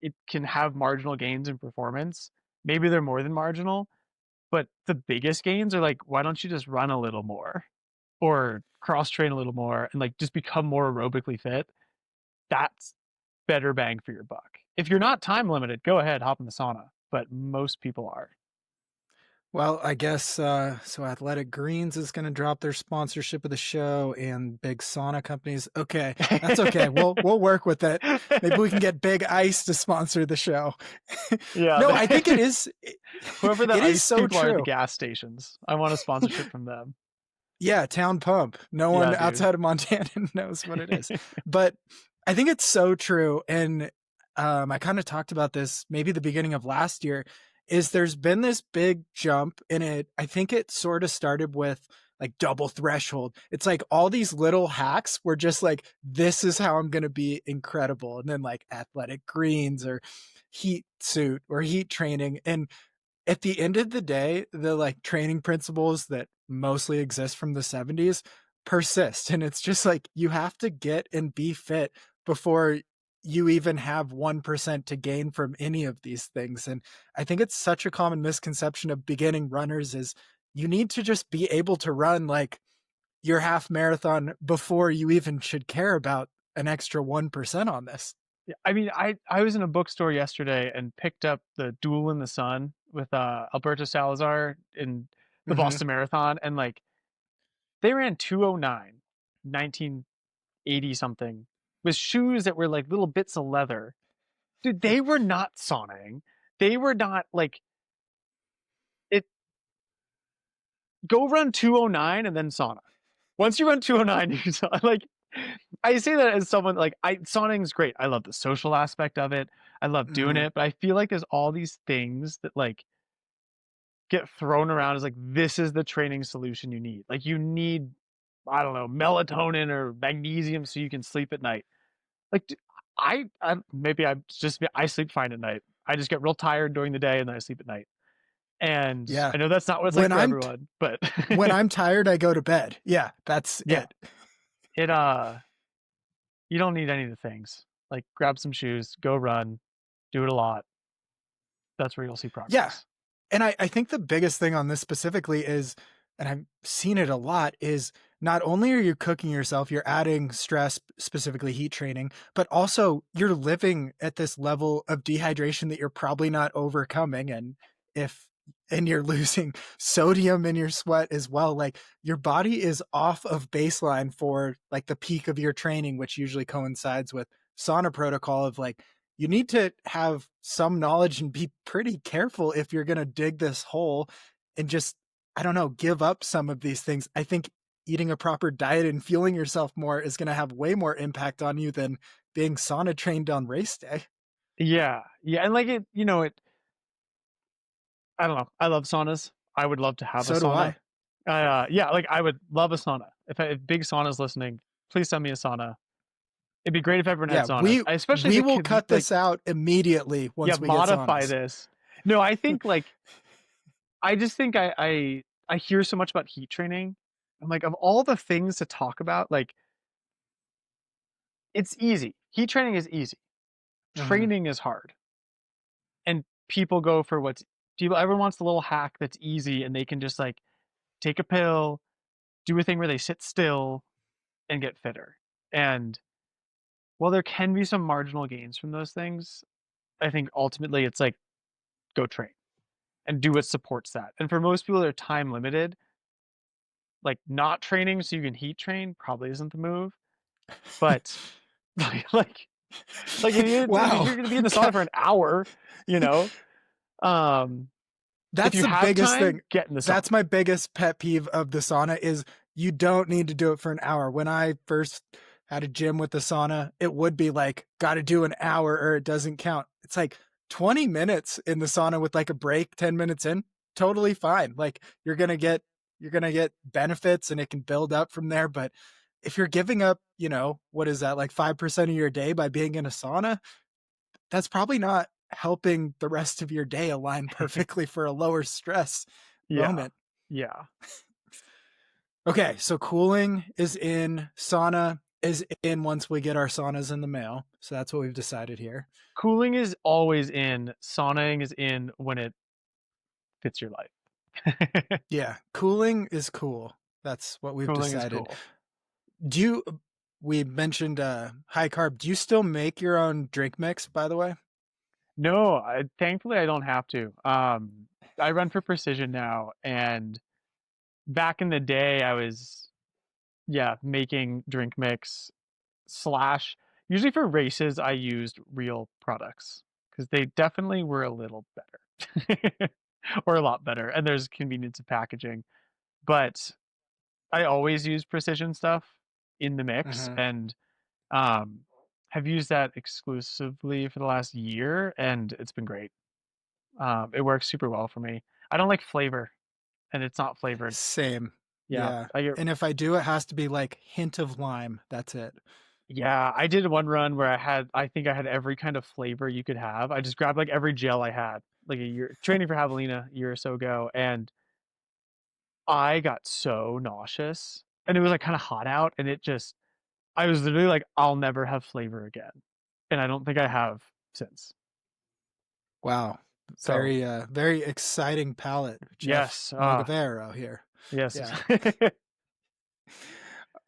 it can have marginal gains in performance. Maybe they're more than marginal, but the biggest gains are like, why don't you just run a little more or cross train a little more and like just become more aerobically fit? That's better bang for your buck. If you're not time limited, go ahead, hop in the sauna. But most people are. Well, I guess so. Athletic Greens is going to drop their sponsorship of the show, and big sauna companies. Okay, that's okay. We'll work with it. Maybe we can get Big Ice to sponsor the show. Yeah, No, I think whoever the it is ice so people are at the true. gas stations, I want a sponsorship from them. Yeah, Town Pump. No one Yeah, dude. outside of Montana knows what it is. But I think it's so true. And I kind of talked about this maybe the beginning of last year, is there's been this big jump in it. I think it sort of started with like double threshold. It's like all these little hacks were just like, this is how I'm going to be incredible. And then like athletic greens or heat suit or heat training. And at the end of the day, the like training principles that mostly exist from the 70s persist. And it's just like you have to get and be fit before you even have 1% to gain from any of these things. And I think it's such a common misconception of beginning runners is you need to just be able to run like your half marathon before you even should care about an extra 1% on this. Yeah, I mean, I was in a bookstore yesterday and picked up the Duel in the Sun with Alberto Salazar in the Mm-hmm. Boston Marathon, and like they ran 209, 1980 something, with shoes that were like little bits of leather. Dude, they were not sauning. They were not like it. Go run 209 and then sauna. Once you run 209, you sauna. Like I say that as someone like sauning's great. I love the social aspect of it. I love doing Mhm. it, but I feel like there's all these things that like get thrown around as like this is the training solution you need. Like you need I don't know, melatonin or magnesium so you can sleep at night. Like I maybe I just I sleep fine at night. I just get real tired during the day and then I sleep at night. And Yeah. I know that's not what it's like When for I'm everyone, but when I'm tired, I go to bed. Yeah, that's yeah, it. it you don't need any of the things. Like grab some shoes, go run, do it a lot. That's where you'll see Yeah. progress. And I think the biggest thing on this specifically is, and I've seen it a lot, is not only are you cooking yourself, you're adding stress, specifically heat training, but also you're living at this level of dehydration that you're probably not overcoming. If and you're losing sodium in your sweat as well. Like your body is off of baseline for like the peak of your training, which usually coincides with sauna protocol of like you need to have some knowledge and be pretty careful if you're going to dig this hole and just, I don't know, give up some of these things. I think eating a proper diet and fueling yourself more is going to have way more impact on you than being sauna trained on race day. Yeah. Yeah. And like it, I don't know. I love saunas. I would love to have a So do sauna. I. Yeah, like I would love a sauna. If big sauna's listening, please send me a sauna. It'd be great if everyone had Yeah, saunas, especially if we it will could be cut like, this out immediately yeah, once we get modify saunas. this. No, I think like I just think I hear so much about heat training. I'm like, of all the things to talk about, like it's easy. Heat training is easy. Mhm. Training is hard. And people go for what's people everyone wants the little hack that's easy and they can just like take a pill, do a thing where they sit still and get fitter. And while there can be some marginal gains from those things, I think ultimately it's like go train and do what supports that. And for most people that are time limited, like not training so you can heat train probably isn't the move. But like if Wow. you're gonna be in the sauna for an hour, you know, um, if That's you the have biggest time, thing. get in the sauna. That's my biggest pet peeve of the sauna is you don't need to do it for an hour. When I first had a gym with the sauna, it would be like, got to do an hour or it doesn't count. It's like 20 minutes in the sauna with like a break 10 minutes in, totally fine. Like you're going to get benefits and it can build up from there. But if you're giving up, what is that, like 5% of your day by being in a sauna, that's probably not helping the rest of your day align perfectly for a lower stress Yeah. moment. Yeah. Okay, so cooling is in, sauna is in once we get our saunas in the mail. So that's what we've decided here. Cooling is always in, saunaing is in when it fits your life. Yeah, cooling is cool. That's what we've Cooling is decided. cool. Do you, we mentioned high carb. Do you still make your own drink mix, by the way? No, thankfully I don't have to. I run for precision now, and back in the day I was, yeah, making drink mix slash usually for races I used real products because they definitely were a little better or a lot better, and there's convenience of packaging. But I always use precision stuff in the mix, Mm-hmm. and um, have used that exclusively for the last year, and it's been great. It works super well for me. I don't like flavor, and it's not flavored. Same. Yeah, Yeah. I get. And if I do, it has to be like hint of lime. That's it. Yeah, I did one run where I think I had every kind of flavor you could have. I just grabbed like every gel I had, like a year training for javelina a year or so ago, and I got so nauseous. And it was like kind of hot out, and I was literally like, I'll never have flavor again, and I don't think I have since. Wow. So Very exciting palette, Jeff yes, Mogavero here. yes, Yeah.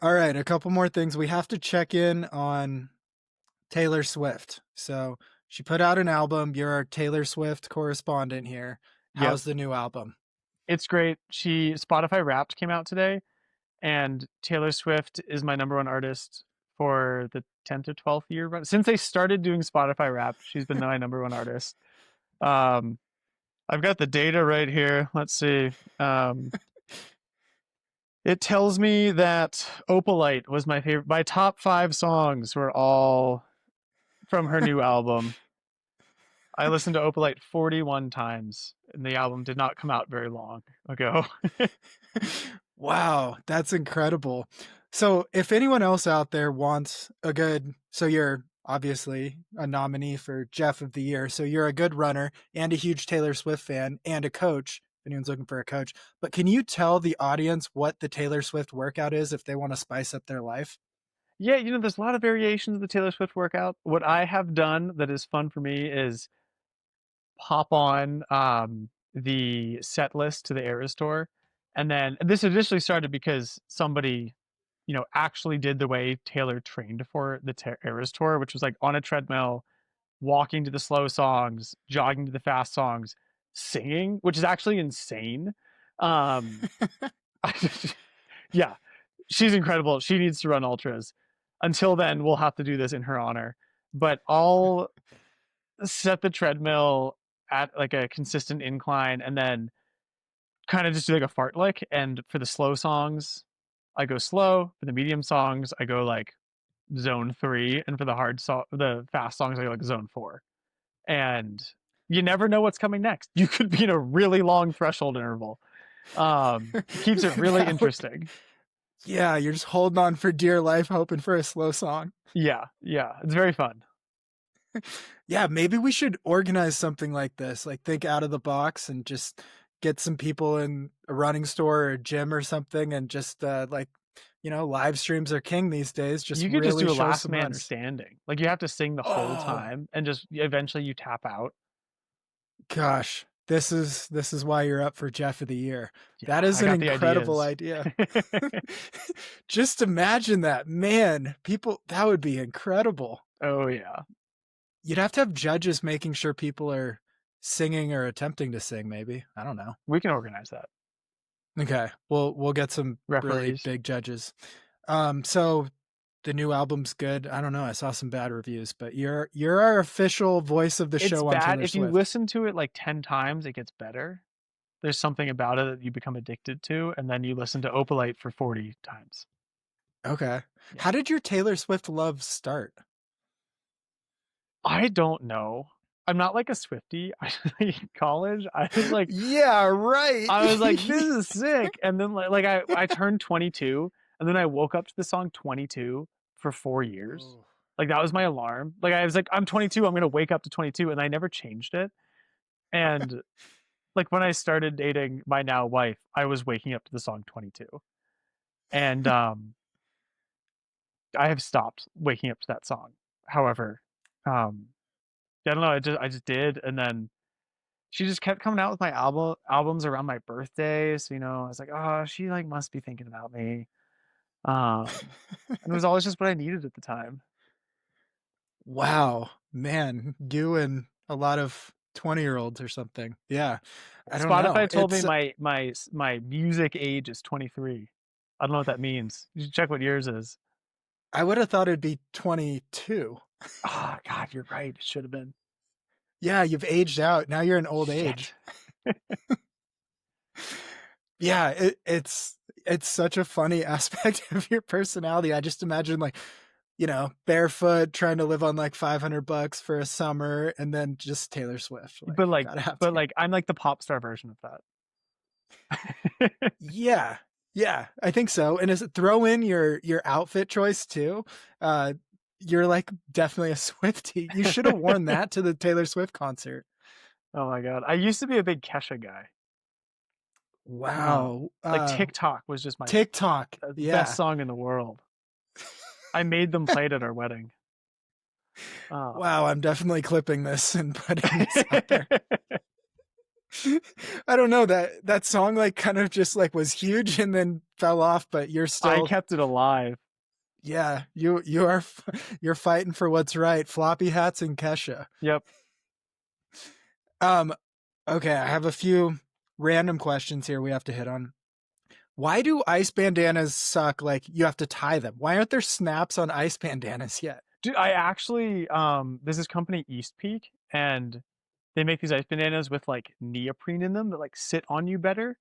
All right, a couple more things. We have to check in on Taylor Swift. So she put out an album. You're our Taylor Swift correspondent here. yep. How's the new album? It's great. Spotify Wrapped came out today, and Taylor Swift is my number one artist for the 10th or 12th year run. Since they started doing Spotify Wrapped, she's been my number one artist. Um, I've got the data right here. Let's see. Um, It tells me that Opalite was my favorite. My top 5 songs were all from her new album. I listened to Opalite 41 times, and the album did not come out very long ago. Wow, that's incredible. So, if anyone else out there wants a good, so you're obviously a nominee for Jeff of the Year, so you're a good runner and a huge Taylor Swift fan and a coach. If anyone's looking for a coach, but can you tell the audience what the Taylor Swift workout is if they want to spice up their life? Yeah, there's a lot of variations of the Taylor Swift workout. What I have done that is fun for me is pop on the set list to the Eras tour. And this initially started because somebody, actually did the way Taylor trained for the Eras tour, which was like on a treadmill, walking to the slow songs, jogging to the fast songs, singing, which is actually insane. Um, yeah, she's incredible. She needs to run ultras. Until then, we'll have to do this in her honor. But I'll set the treadmill at like a consistent incline and then kind of just do like a fart lick. And for the slow songs, I go slow. For the medium songs, I go like zone 3, and for the fast songs, I go like zone 4. And you never know what's coming next. You could be in a really long threshold interval. It keeps it really That would, interesting. yeah, you're just holding on for dear life, hoping for a slow song. Yeah, yeah, it's very fun. Yeah, maybe we should organize something like this. Like think out of the box and just get some people in a running store or a gym or something and just like, live streams are king these days. Just You could just really do a show last some man runners. standing. Like you have to sing the whole Oh time and just eventually you tap out. gosh. This is why you're up for Jeff of the Year. Yeah, That is I an got the incredible ideas. idea. Just imagine that. Man, people that would be incredible. Oh yeah. You'd have to have judges making sure people are singing or attempting to sing, maybe. I don't know. We can organize that. Okay. We'll get some really Referees. big judges. So the new album's good. I don't know. I saw some bad reviews, but you're our official voice of the It's show on bad. Taylor If you Swift. listen to it like 10 times, it gets better. There's something about it that you become addicted to, and then you listen to Opalite for 40 times. Okay. Yeah. How did your Taylor Swift love start? I don't know. I'm not like a Swiftie. In college, Yeah, right. I was like, this is sick. And then I turned 22, and then I woke up to the song 22 for 4 years. Oh. Like that was my alarm. Like I was like, I'm 22, I'm gonna wake up to 22, and I never changed it. And like when I started dating my now wife, I was waking up to the song 22. And I have stopped waking up to that song. However, um I don't know, I just did, and then she just kept coming out with my albums around my birthday. So, I was like, oh, she like must be thinking about me. And it was always just what I needed at the time. Wow, man, you and a lot of 20-year-olds or something. Yeah. I don't know. Spotify told me It's my music age is 23. I don't know what that means. You should check what yours is. I would have thought it'd be 22. Oh God, you're right. It should have been. Yeah, you've aged out. Now you're an old age. Shit. Yeah, it's such a funny aspect of your personality. I just imagine like, barefoot trying to live on like $500 for a summer and then just Taylor Swift. Like But like, gotta have but to. like, I'm like the pop star version of that. Yeah. Yeah, I think so. And is it throw in your outfit choice too? You're like definitely a Swiftie. You should have worn that to the Taylor Swift concert. Oh my God, I used to be a big Kesha guy. Wow. Like TikTok was just my TikTok. best Yeah. song in the world. I made them play it at our wedding. Wow, I'm definitely clipping this and putting this out there. I don't know, that song like kind of just like was huge and then fell off, but you're I still, kept it alive. yeah, you're fighting for what's right. Floppy hats and Kesha. Yep. Um okay, I have a few random questions here we have to hit on. Why do ice bandanas suck? Like you have to tie them. Why aren't there snaps on ice bandanas yet? Dude, I actually there's this company East Peak, and they make these ice bandanas with like neoprene in them that like sit on you better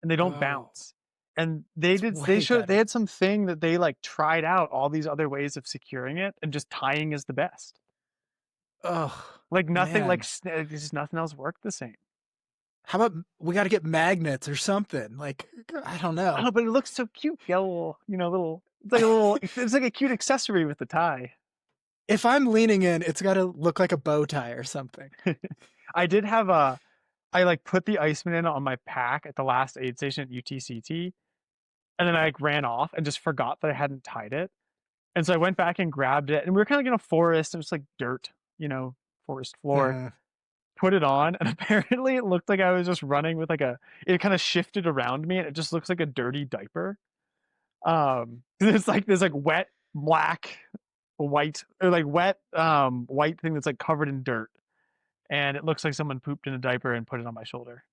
and they don't Oh. bounce. And It's way they better. had some thing that they like tried out all these other ways of securing it, and just tying is the best. Oh, Like nothing, like man. just nothing else worked the same. How about we got to get magnets or something? Like, I don't know. Oh, but it looks so cute. You got a little, little. It's like a little. It's like a cute accessory with the tie. If I'm leaning in, it's got to look like a bow tie or something. I did have a. I like put the Iceman in on my pack at the last aid station at UTCT, and then I like ran off and just forgot that I hadn't tied it. And so I went back and grabbed it, and we were kind of like in a forest. It was like dirt, forest floor. Mhm. Put it on, and apparently it looked like I was just running with like a. It kind of shifted around me, and it just looks like a dirty diaper. It's like this like wet black, white or like wet white thing that's like covered in dirt, and it looks like someone pooped in a diaper and put it on my shoulder.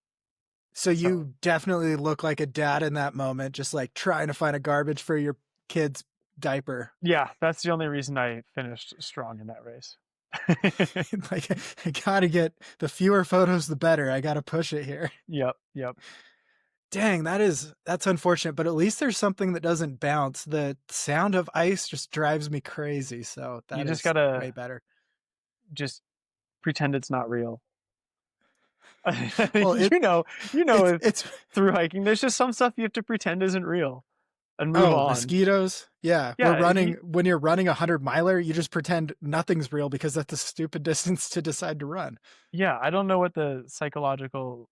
So So you definitely look like a dad in that moment, just like trying to find a garbage for your kid's diaper. yeah, that's the only reason I finished strong in that race. Like, I gotta get the fewer photos, the better. I gotta push it here. Yep, yep. Dang, that's unfortunate, but at least there's something that doesn't bounce. The sound of ice just drives me crazy, so You that just is way gotta better. just pretend it's not real. Well, you know, it's if it's through hiking, there's just some stuff you have to pretend isn't real and move oh, on. mosquitoes. Yeah, we're Yeah, running when you're running 100 miler, you just pretend nothing's real because that's a stupid distance to decide to run. yeah, I don't know what the psychological,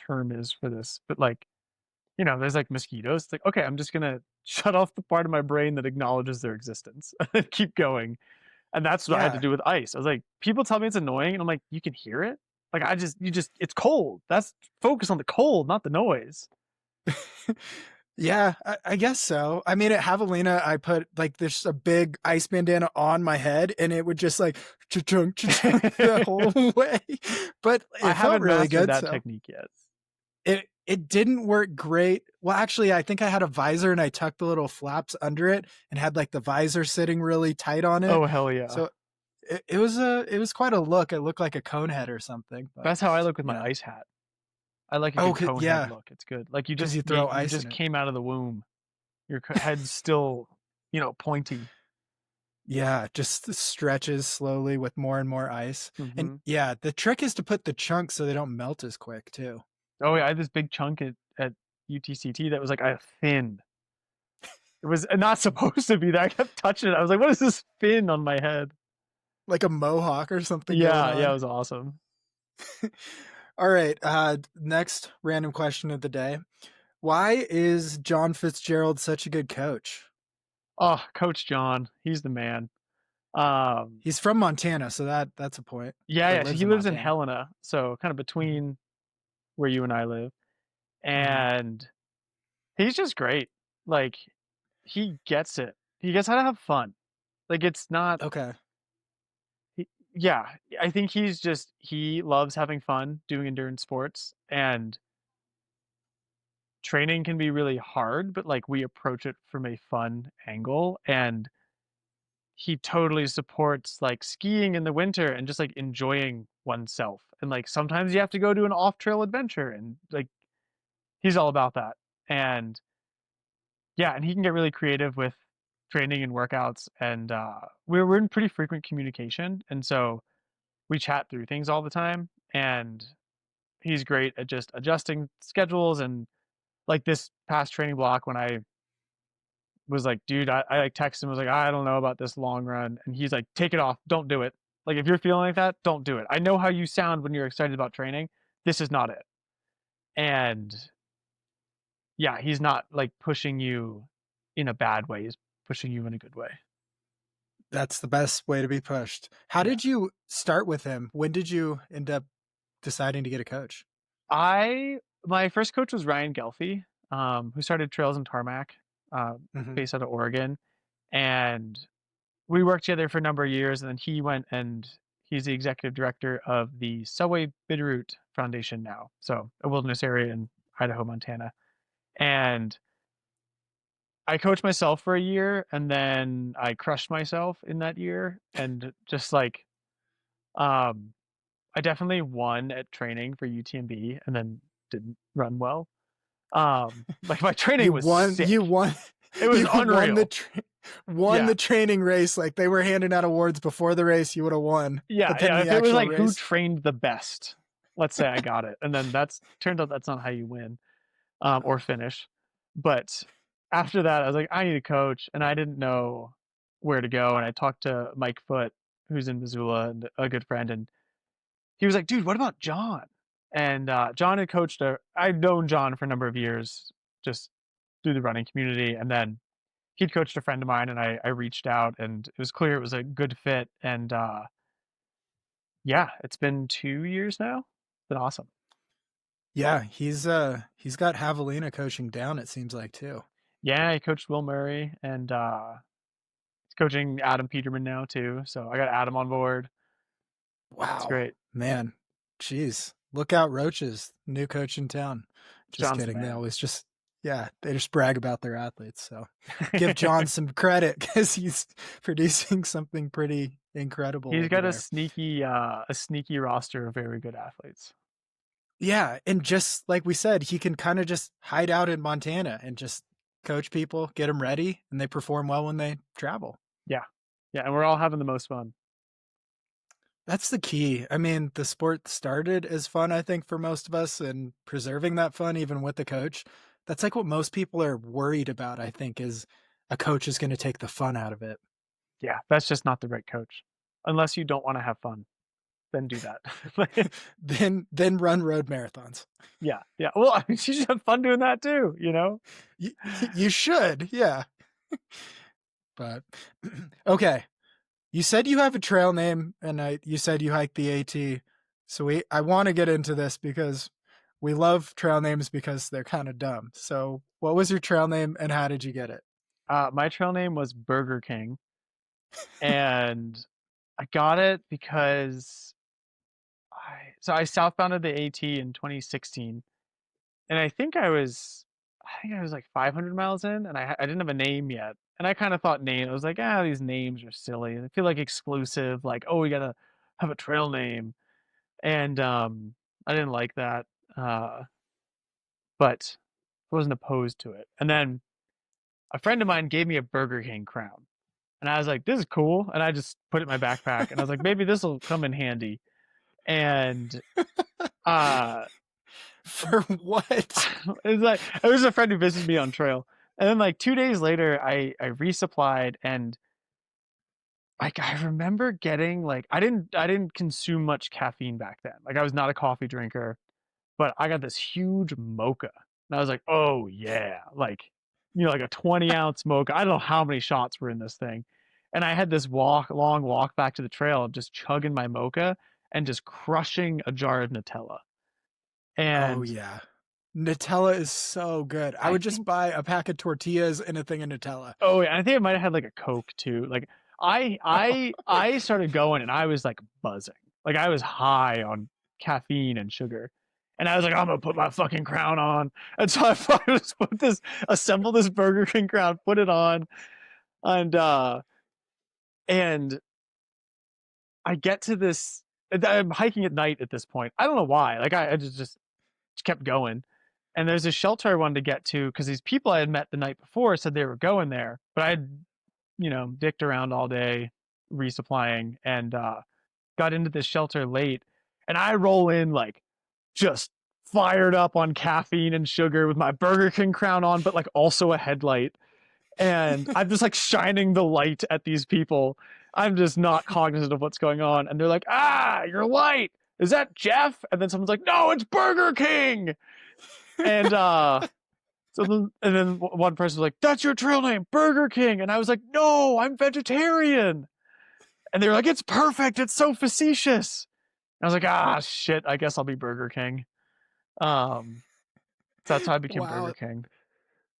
term is for this, but like, there's like mosquitoes. It's like, okay, I'm just gonna shut off the part of my brain that acknowledges their existence and keep going. And that's what I had to Yeah. do with ice. I was like, people tell me it's annoying, and I'm like, you can hear it. Like it's cold. That's focus on the cold, not the noise. Yeah, I guess so. I mean, at Javelina, I put like this a big ice bandana on my head, and it would just like cha-chunk, cha-chunk the whole way. But I it felt haven't really mastered good. that So technique yet. it didn't work great. Well, actually, I think I had a visor, and I tucked the little flaps under it, and had like the visor sitting really tight on it. Oh hell yeah. So it was quite a look. It looked like a cone head or something. But That's how I look with you my know, ice hat. I like a oh good cone head yeah, look. It's good. Like because you throw you ice in just it. came out of the womb. Your head's still, pointy. Yeah, just stretches slowly with more and more ice. And Hmm. yeah, the trick is to put the chunks so they don't melt as quick too. Oh yeah, I had this big chunk at UTCT that was like a fin. It was not supposed to be there. I kept touching it. I was like, what is this fin on my head? Like a mohawk or something going Yeah, yeah, it on. was awesome. All right, next random question of the day. Why is John Fitzgerald such a good coach? Oh, Coach John, he's the man. Um, He's from Montana, so that's a point. yeah, Or yeah. So lives he in lives in Montana. Helena, so kind of Mhm, between where you and I live, mhm. and he's just great. Like he gets it. He gets how to have fun. Like it's not. Okay. Yeah, I think he loves having fun doing endurance sports, and training can be really hard, but like we approach it from a fun angle, and he totally supports like skiing in the winter and just like enjoying oneself. And like sometimes you have to go to an off-trail adventure, and like he's all about that. And yeah, and he can get really creative with training and workouts, and we're in pretty frequent communication, and so we chat through things all the time, and he's great at just adjusting schedules. And like this past training block, when I was like, dude, I like texted him, was like, I don't know about this long run. And he's like, take it off. Don't do it. Like, if you're feeling like that, don't do it. I know how you sound when you're excited about training. This is not it. And yeah, he's not like pushing you in a bad way. He's pushing you in a good way. That's the best way to be pushed. How Yeah. did you start with him? When did you end up deciding to get a coach? My first coach was Ryan Gelfie, who started Trails and Tarmac, Mhm. based out of Oregon. And we worked together for a number of years, and then he went and he's the executive director of the Subway Bitterroot Foundation now, so a wilderness area in Idaho, Montana. And I coached myself for a year, and then I crushed myself in that year, and just like um, I definitely won at training for UTMB, and then didn't run well. Like my training You was won. You sick. won. It was You won unreal. won Yeah. the training race. Like they were handing out awards before the race. You would have won, Yeah, but then yeah. the If it was actual like who race. trained the best, let's say I got it. And then that's turned out that's not how you win, or finish. But after that, I was like, I need a coach, and I didn't know where to go. And I talked to Mike Foote, who's in Missoula, and a good friend, and he was like, dude, what about John? And John had coached I'd known John for a number of years, just through the running community, and then he'd coached a friend of mine, and I reached out, and it was clear it was a good fit. And yeah, it's been 2 years now. It's been awesome. Yeah, he's got Javelina coaching down. It seems like too. Yeah, he coached Will Murray, and he's coaching Adam Peterman now too. So I got Adam on board. It's Wow, great. man, jeez, look out, Roaches, new coach in town. Just John's the kidding. They man. always just yeah, they just brag about their athletes. So give John some credit because he's producing something pretty incredible He's over got there. a sneaky roster of very good athletes. Yeah, and just like we said, he can kind of just hide out in Montana and just coach people, get them ready, and they perform well when they travel. Yeah, yeah, and we're all having the most fun. That's the key. I mean, the sport started as fun, I think, for most of us, and preserving that fun, even with the coach. That's like what most people are worried about, I think, is a coach is going to take the fun out of it. Yeah, that's just not the right coach. Unless you don't want to have fun, then do that. Then run road marathons. Yeah, yeah. Well, I mean, you should have fun doing that too, you know? You should, yeah. But okay, you said you have a trail name, and you said you hike the AT. So I want to get into this because we love trail names because they're kind of dumb. So, what was your trail name, and how did you get it? My trail name was Burger King, and I got it because I southbounded the AT in 2016, and I think I was like 500 miles in, and I didn't have a name yet, and I kind of thought I was like, these names are silly. They feel like exclusive, like, oh, we gotta have a trail name, and I didn't like that, uh, but I wasn't opposed to it. And then a friend of mine gave me a Burger King crown, and I was like, this is cool, and I just put it in my backpack, and I was like, maybe this will come in handy. And uh For what? it was a friend who visited me on trail, and then like 2 days later I resupplied, and like I remember getting like I didn't consume much caffeine back then, like I was not a coffee drinker, but I got this huge mocha, and I was like, oh yeah, like, like a 20-ounce mocha. I don't know how many shots were in this thing, and I had this long walk back to the trail of just chugging my mocha and just crushing a jar of Nutella. Oh And yeah. Nutella is so good. I I would just think buy a pack of tortillas and a thing of Nutella. Oh, yeah, I think I might have had like a Coke too. Like I started going, and I was like buzzing. Like I was high on caffeine and sugar. And I was like, I'm gonna put my fucking crown on. And so I just assemble this Burger King crown, put it on, and and I get to this. I'm hiking at night at this point. I don't know why. Like I just kept going. And there's a shelter I wanted to get to because these people I had met the night before said they were going there, but I had dicked around all day resupplying, and got into this shelter late. And I roll in like just fired up on caffeine and sugar with my Burger King crown on, but like also a headlight. And I'm just like shining the light at these people. I'm just not cognizant of what's going on. And they're like, your light. Is that Jeff? And then someone's like, no, it's Burger King. And then one person was like, that's your trail name, Burger King. And I was like, no, I'm vegetarian. And they were like, it's perfect. It's so facetious. And I was like, shit, I guess I'll be Burger King. Um, so that's how I became Burger Wow, King.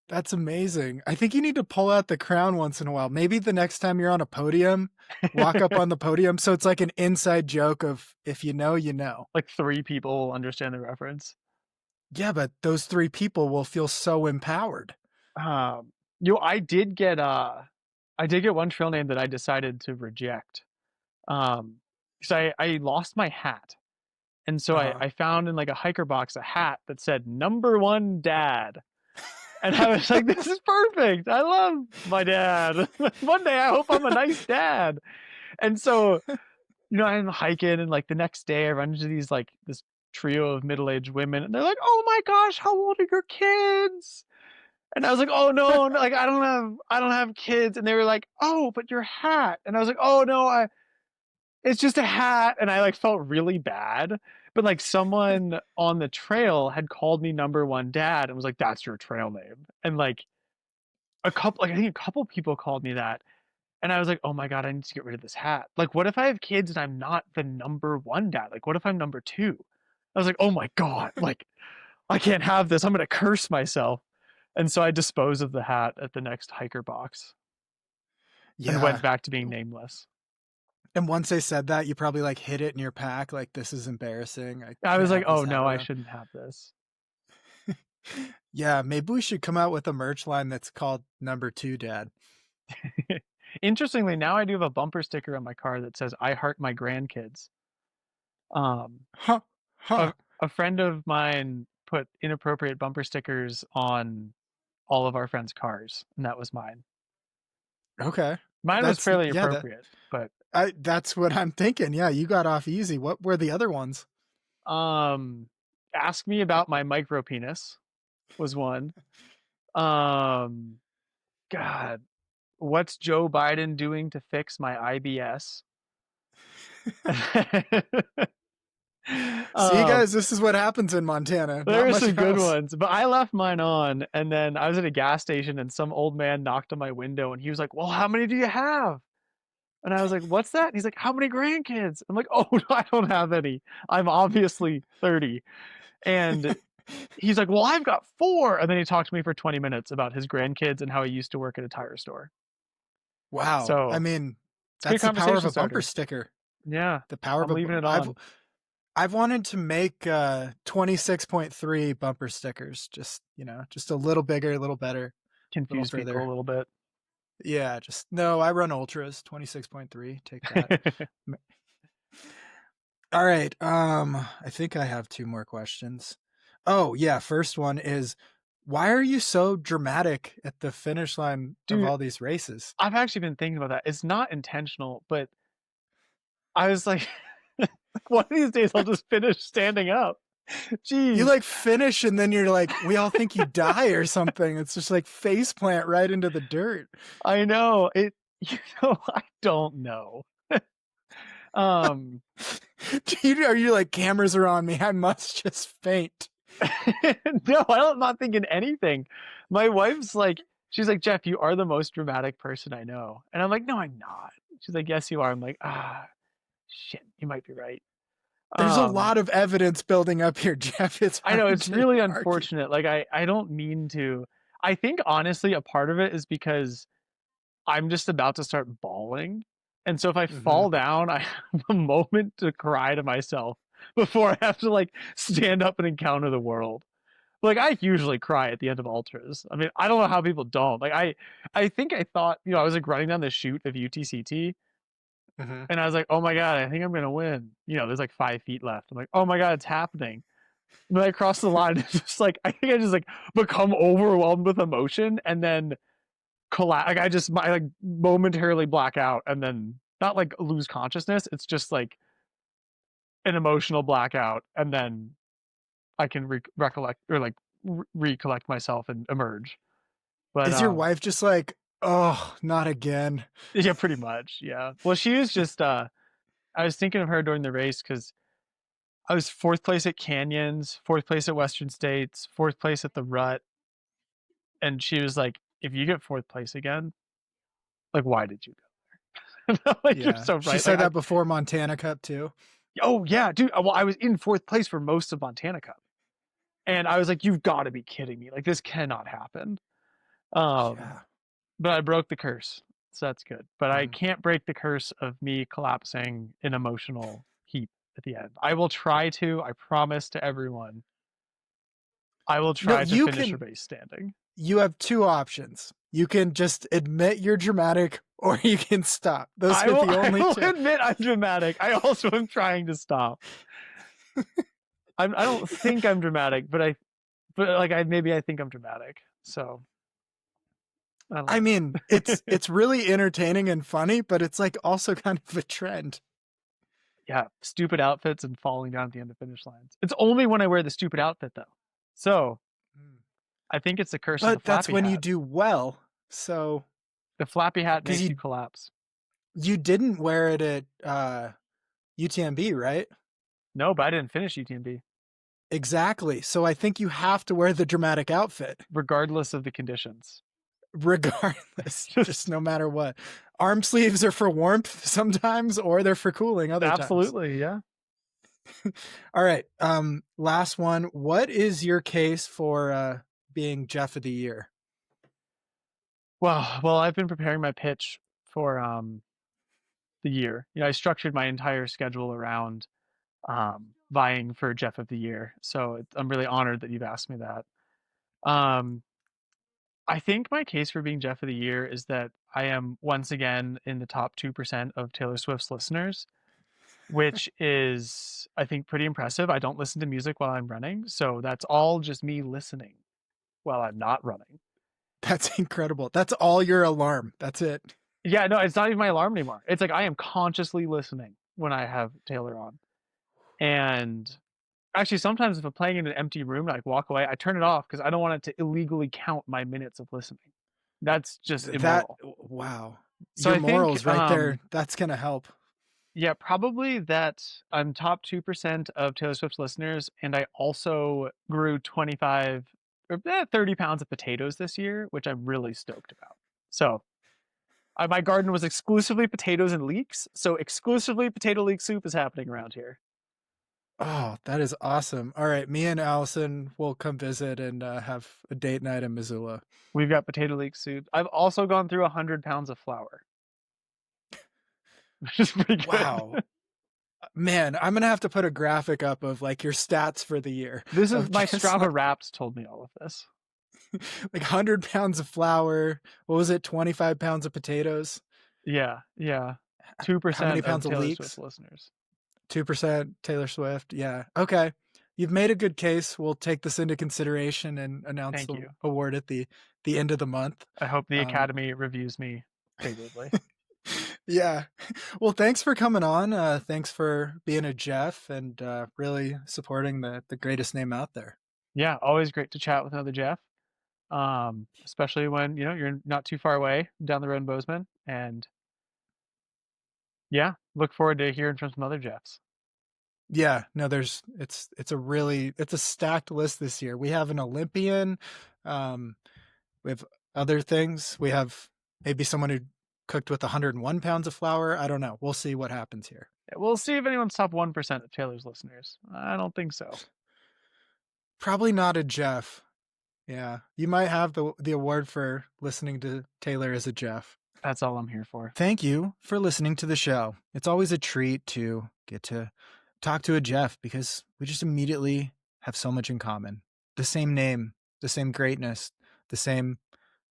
that's amazing. I think you need to pull out the crown once in a while. Maybe the next time you're on a podium, walk up on the podium so it's like an inside joke of if you know, you know. Like 3 people will understand the reference. Yeah, but those three people will feel so empowered. Um, you know, I did get one trail name that I decided to reject. Because I lost my hat. And so I found in like a hiker box a hat that said "#1 Dad." And I was like, this is perfect. I love my dad. One day I hope I'm a nice dad. And so, I'm hiking, and like the next day I run into this trio of middle-aged women, and they're like, "Oh my gosh, how old are your kids?" And I was like, "Oh no, like I don't have kids." And they were like, "Oh, but your hat." And I was like, "Oh no, it's just a hat." And I like felt really bad. But like someone on the trail had called me #1 Dad and was like, "That's your trail name." And like I think a couple people called me that. And I was like, "Oh my God, I need to get rid of this hat. Like, what if I have kids and I'm not the #1 dad? Like, what if I'm #2?" I was like, "Oh my God, like, I can't have this. I'm going to curse myself." And so I disposed of the hat at the next hiker box and Yeah. went back to being nameless. And once they said that, you probably like hid it in your pack. Like, this is embarrassing. I I can't was like, have this "Oh hat no, I around. shouldn't have this." Yeah, maybe we should come out with a merch line that's called #2 Dad. Interestingly, now I do have a bumper sticker on my car that says "I heart my grandkids." Um, Huh. a, Huh. a friend of mine put inappropriate bumper stickers on all of our friends' cars, and that was mine. Okay. Mine was That's fairly yeah, that appropriate, but that's what I'm thinking. Yeah, you got off easy. What were the other ones? um ask me about my micro penis was one. Um God, what's Joe Biden doing to fix my IBS? See, um guys, this is what happens in Montana. there Not are much some good else. ones, but I left mine on, and then I was at a gas station and some old man knocked on my window and he was like, "Well, how many do you have?" And I was like, "What's that?" And he's like, "How many grandkids?" I'm like, "Oh, no, I don't have any. I'm obviously 30." And he's like, "Well, I've got 4." And then he talked to me for 20 minutes about his grandkids and how he used to work at a tire store. Wow. I So mean, it's a good that's the power of conversation a bumper starter. sticker. Yeah, The power of I'm a leaving it I've on. I've wanted to make 26.3 bumper stickers, just a little bigger, a little better, a little Confuse people a further. little bit. Yeah, just no, I run ultras, 26.3. Take that. All right. I think I have 2 more questions. Oh, yeah, first one is, why are you so dramatic at the finish line of Dude, all these races? I've actually been thinking about that. It's not intentional, but I was like, one of these days I'll just finish standing up. You Jeez. like finish and then you're like, we all think you die or something. It's just like face plant right into the dirt. I know. I don't know. Um Dude, are you like, cameras are on me? I must just faint. no, I'm not thinking anything. My wife's like, she's like, "Jeff, you are the most dramatic person I know." And I'm like, "No, I'm not." She's like, "Yes, you are." I'm like, shit, you might be right. There's a Um, lot of evidence building up here, Jeff. It's I know hard it's to really argue. unfortunate. Like I don't mean to. I think honestly, a part of it is because I'm just about to start bawling. And so if I Hmm. fall down, I have a moment to cry to myself before I have to like stand up and encounter the world. Like I usually cry at the end of ultras. I mean, I don't know how people don't. Like I think I thought, I was like running down the chute of UTCT Hmm. and I was like, "Oh my God, I think I'm gonna win." There's like 5 feet left. I'm like, "Oh my God, it's happening." And then I cross the line. It's just like I think I just like become overwhelmed with emotion and then collapse. Like I like momentarily black out and then not like lose consciousness. It's just like an emotional blackout, and then I can recollect or like recollect myself and emerge. But Is your wife just like, oh, not again? yeah, pretty much. Yeah. Well, she was just I was thinking of her during the race because I was 4th place at Canyons, 4th place at Western States, 4th place at the Rut, and she was like, "If you get 4th place again, like why did you go?" Like you're Yeah. so She right. Like said that before Montana Cup too. oh yeah, dude. Well, I was in 4th place for most of Montana Cup, and I was like, "You've got to be kidding me! Like this cannot happen." Um, Yeah. but I broke the curse, so that's good. But I Mhm. can't break the curse of me collapsing in emotional heat at the end. I will try to. I promise to everyone. I will No, try to finish a race standing. you have 2 options. You can just admit you're dramatic or you can stop. Those I are will. the I only will 2. admit I'm dramatic. I also am trying to stop. I don't think I'm dramatic, but like maybe I think I'm dramatic. So I don't I know. mean, it's really entertaining and funny, but it's like also kind of a trend. Yeah, stupid outfits and falling down at the end of finish lines. It's only when I wear the stupid outfit though. So I think it's the curse of the But that's flappy when you hat. do well. So, The flappy hat because makes you collapse. you didn't wear it at UTMB, right? No, but I didn't finish UTMB, Exactly. So I think you have to wear the dramatic outfit regardless of the conditions. regardless, just Just no matter what. Arm sleeves are for warmth sometimes, or they're for cooling other times. absolutely, yeah. All right. Last one. What is your case for being Jeff of the Year? Well, I've been preparing my pitch for the year. You know, I structured my entire schedule around vying for Jeff of the Year. So I'm really honored that you've asked me that. Um, I think my case for being Jeff of the Year is that I am once again in the top 2% of Taylor Swift's listeners, which is, I think, pretty impressive. I don't listen to music while I'm running, so that's all just me listening while I'm not running. That's incredible. That's all your alarm. That's it. Yeah, no, it's not even my alarm anymore. It's like I am consciously listening when I have Taylor on. And actually, sometimes if I'm playing in an empty room, I like walk away, I turn it off because I don't want it to illegally count my minutes of listening. That's just That, immoral. wow. So Your I think, morals right there. That's going to help. yeah, probably that I'm top 2% of Taylor Swift's listeners, and I also grew 25 or 30 pounds of potatoes this year, which I'm really stoked about. So my garden was exclusively potatoes and leeks, so exclusively potato leek soup is happening around here. Oh, that is awesome. All right. Me and Allison will come visit and have a date night in Missoula. We've got potato leek soup. I've also gone through 100 pounds of flour, which is pretty good. Wow. Man, I'm going to have to put a graphic up of like your stats for the year This is of my just Strava like, Wrapped told me all of this. like 100 pounds of flour. What was it? 25 pounds of potatoes. Yeah, yeah. How many 2% of pounds of Taylor Swift leeks? listeners. 2% Taylor Swift. Yeah. Okay. You've made a good case. We'll take this into consideration and announce Thank the you. award at the end of the month. I hope the Um, Academy reviews me favorably. yeah. Well, thanks for coming on. Thanks for being a Jeff and really supporting the greatest name out there. Yeah, always great to chat with another Jeff. Especially when, you're not too far away down the road in Bozeman. And yeah, look forward to hearing from some other Jeffs. Yeah, no, it's a stacked list this year. We have an Olympian, um, we have other things. We have maybe someone who cooked with 101 pounds of flour. I don't know. We'll see what happens here. We'll see if anyone's top 1% of Taylor's listeners. I don't think so. Probably not a Jeff. Yeah, you might have the award for listening to Taylor as a Jeff. That's all I'm here for. Thank you for listening to the show. It's always a treat to get to talk to a Jeff because we just immediately have so much in common. The same name, the same greatness, the same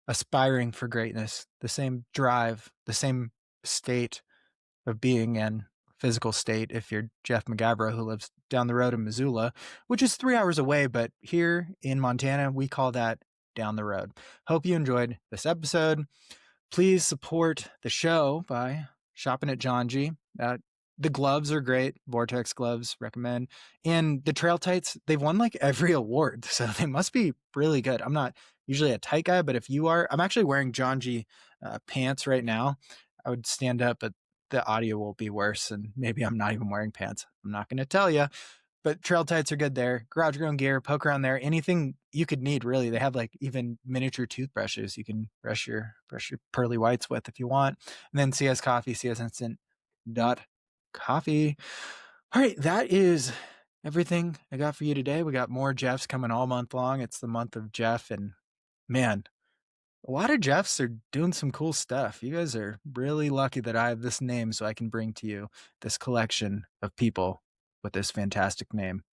aspiring for greatness, the same drive, the same state of being and physical state if you're Jeff Mogavero, who lives down the road in Missoula, which is 3 hours away, but here in Montana, we call that down the road. Hope you enjoyed this episode. Please support the show by shopping at John G. The gloves are great. Vortex gloves, recommend. And the trail tights, they've won like every award, so they must be really good. I'm not usually a tight guy, but if you are, I'm actually wearing John G pants right now. I would stand up, but the audio will be worse, and maybe I'm not even wearing pants. I'm not going to tell you. But trail tights are good there. Garage grown gear, poke around there. Anything you could need, really. They have like even miniature toothbrushes you can brush your pearly whites with if you want. And then CS Coffee, CS Instant Coffee. All right, that is everything I got for you today. We got more Jeffs coming all month long. It's the month of Jeff, and man, a lot of Jeffs are doing some cool stuff. You guys are really lucky that I have this name so I can bring to you this collection of people with this fantastic name.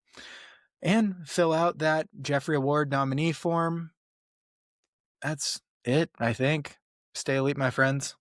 And fill out that Jeffrey Award nominee form. That's it, I think. Stay elite, my friends.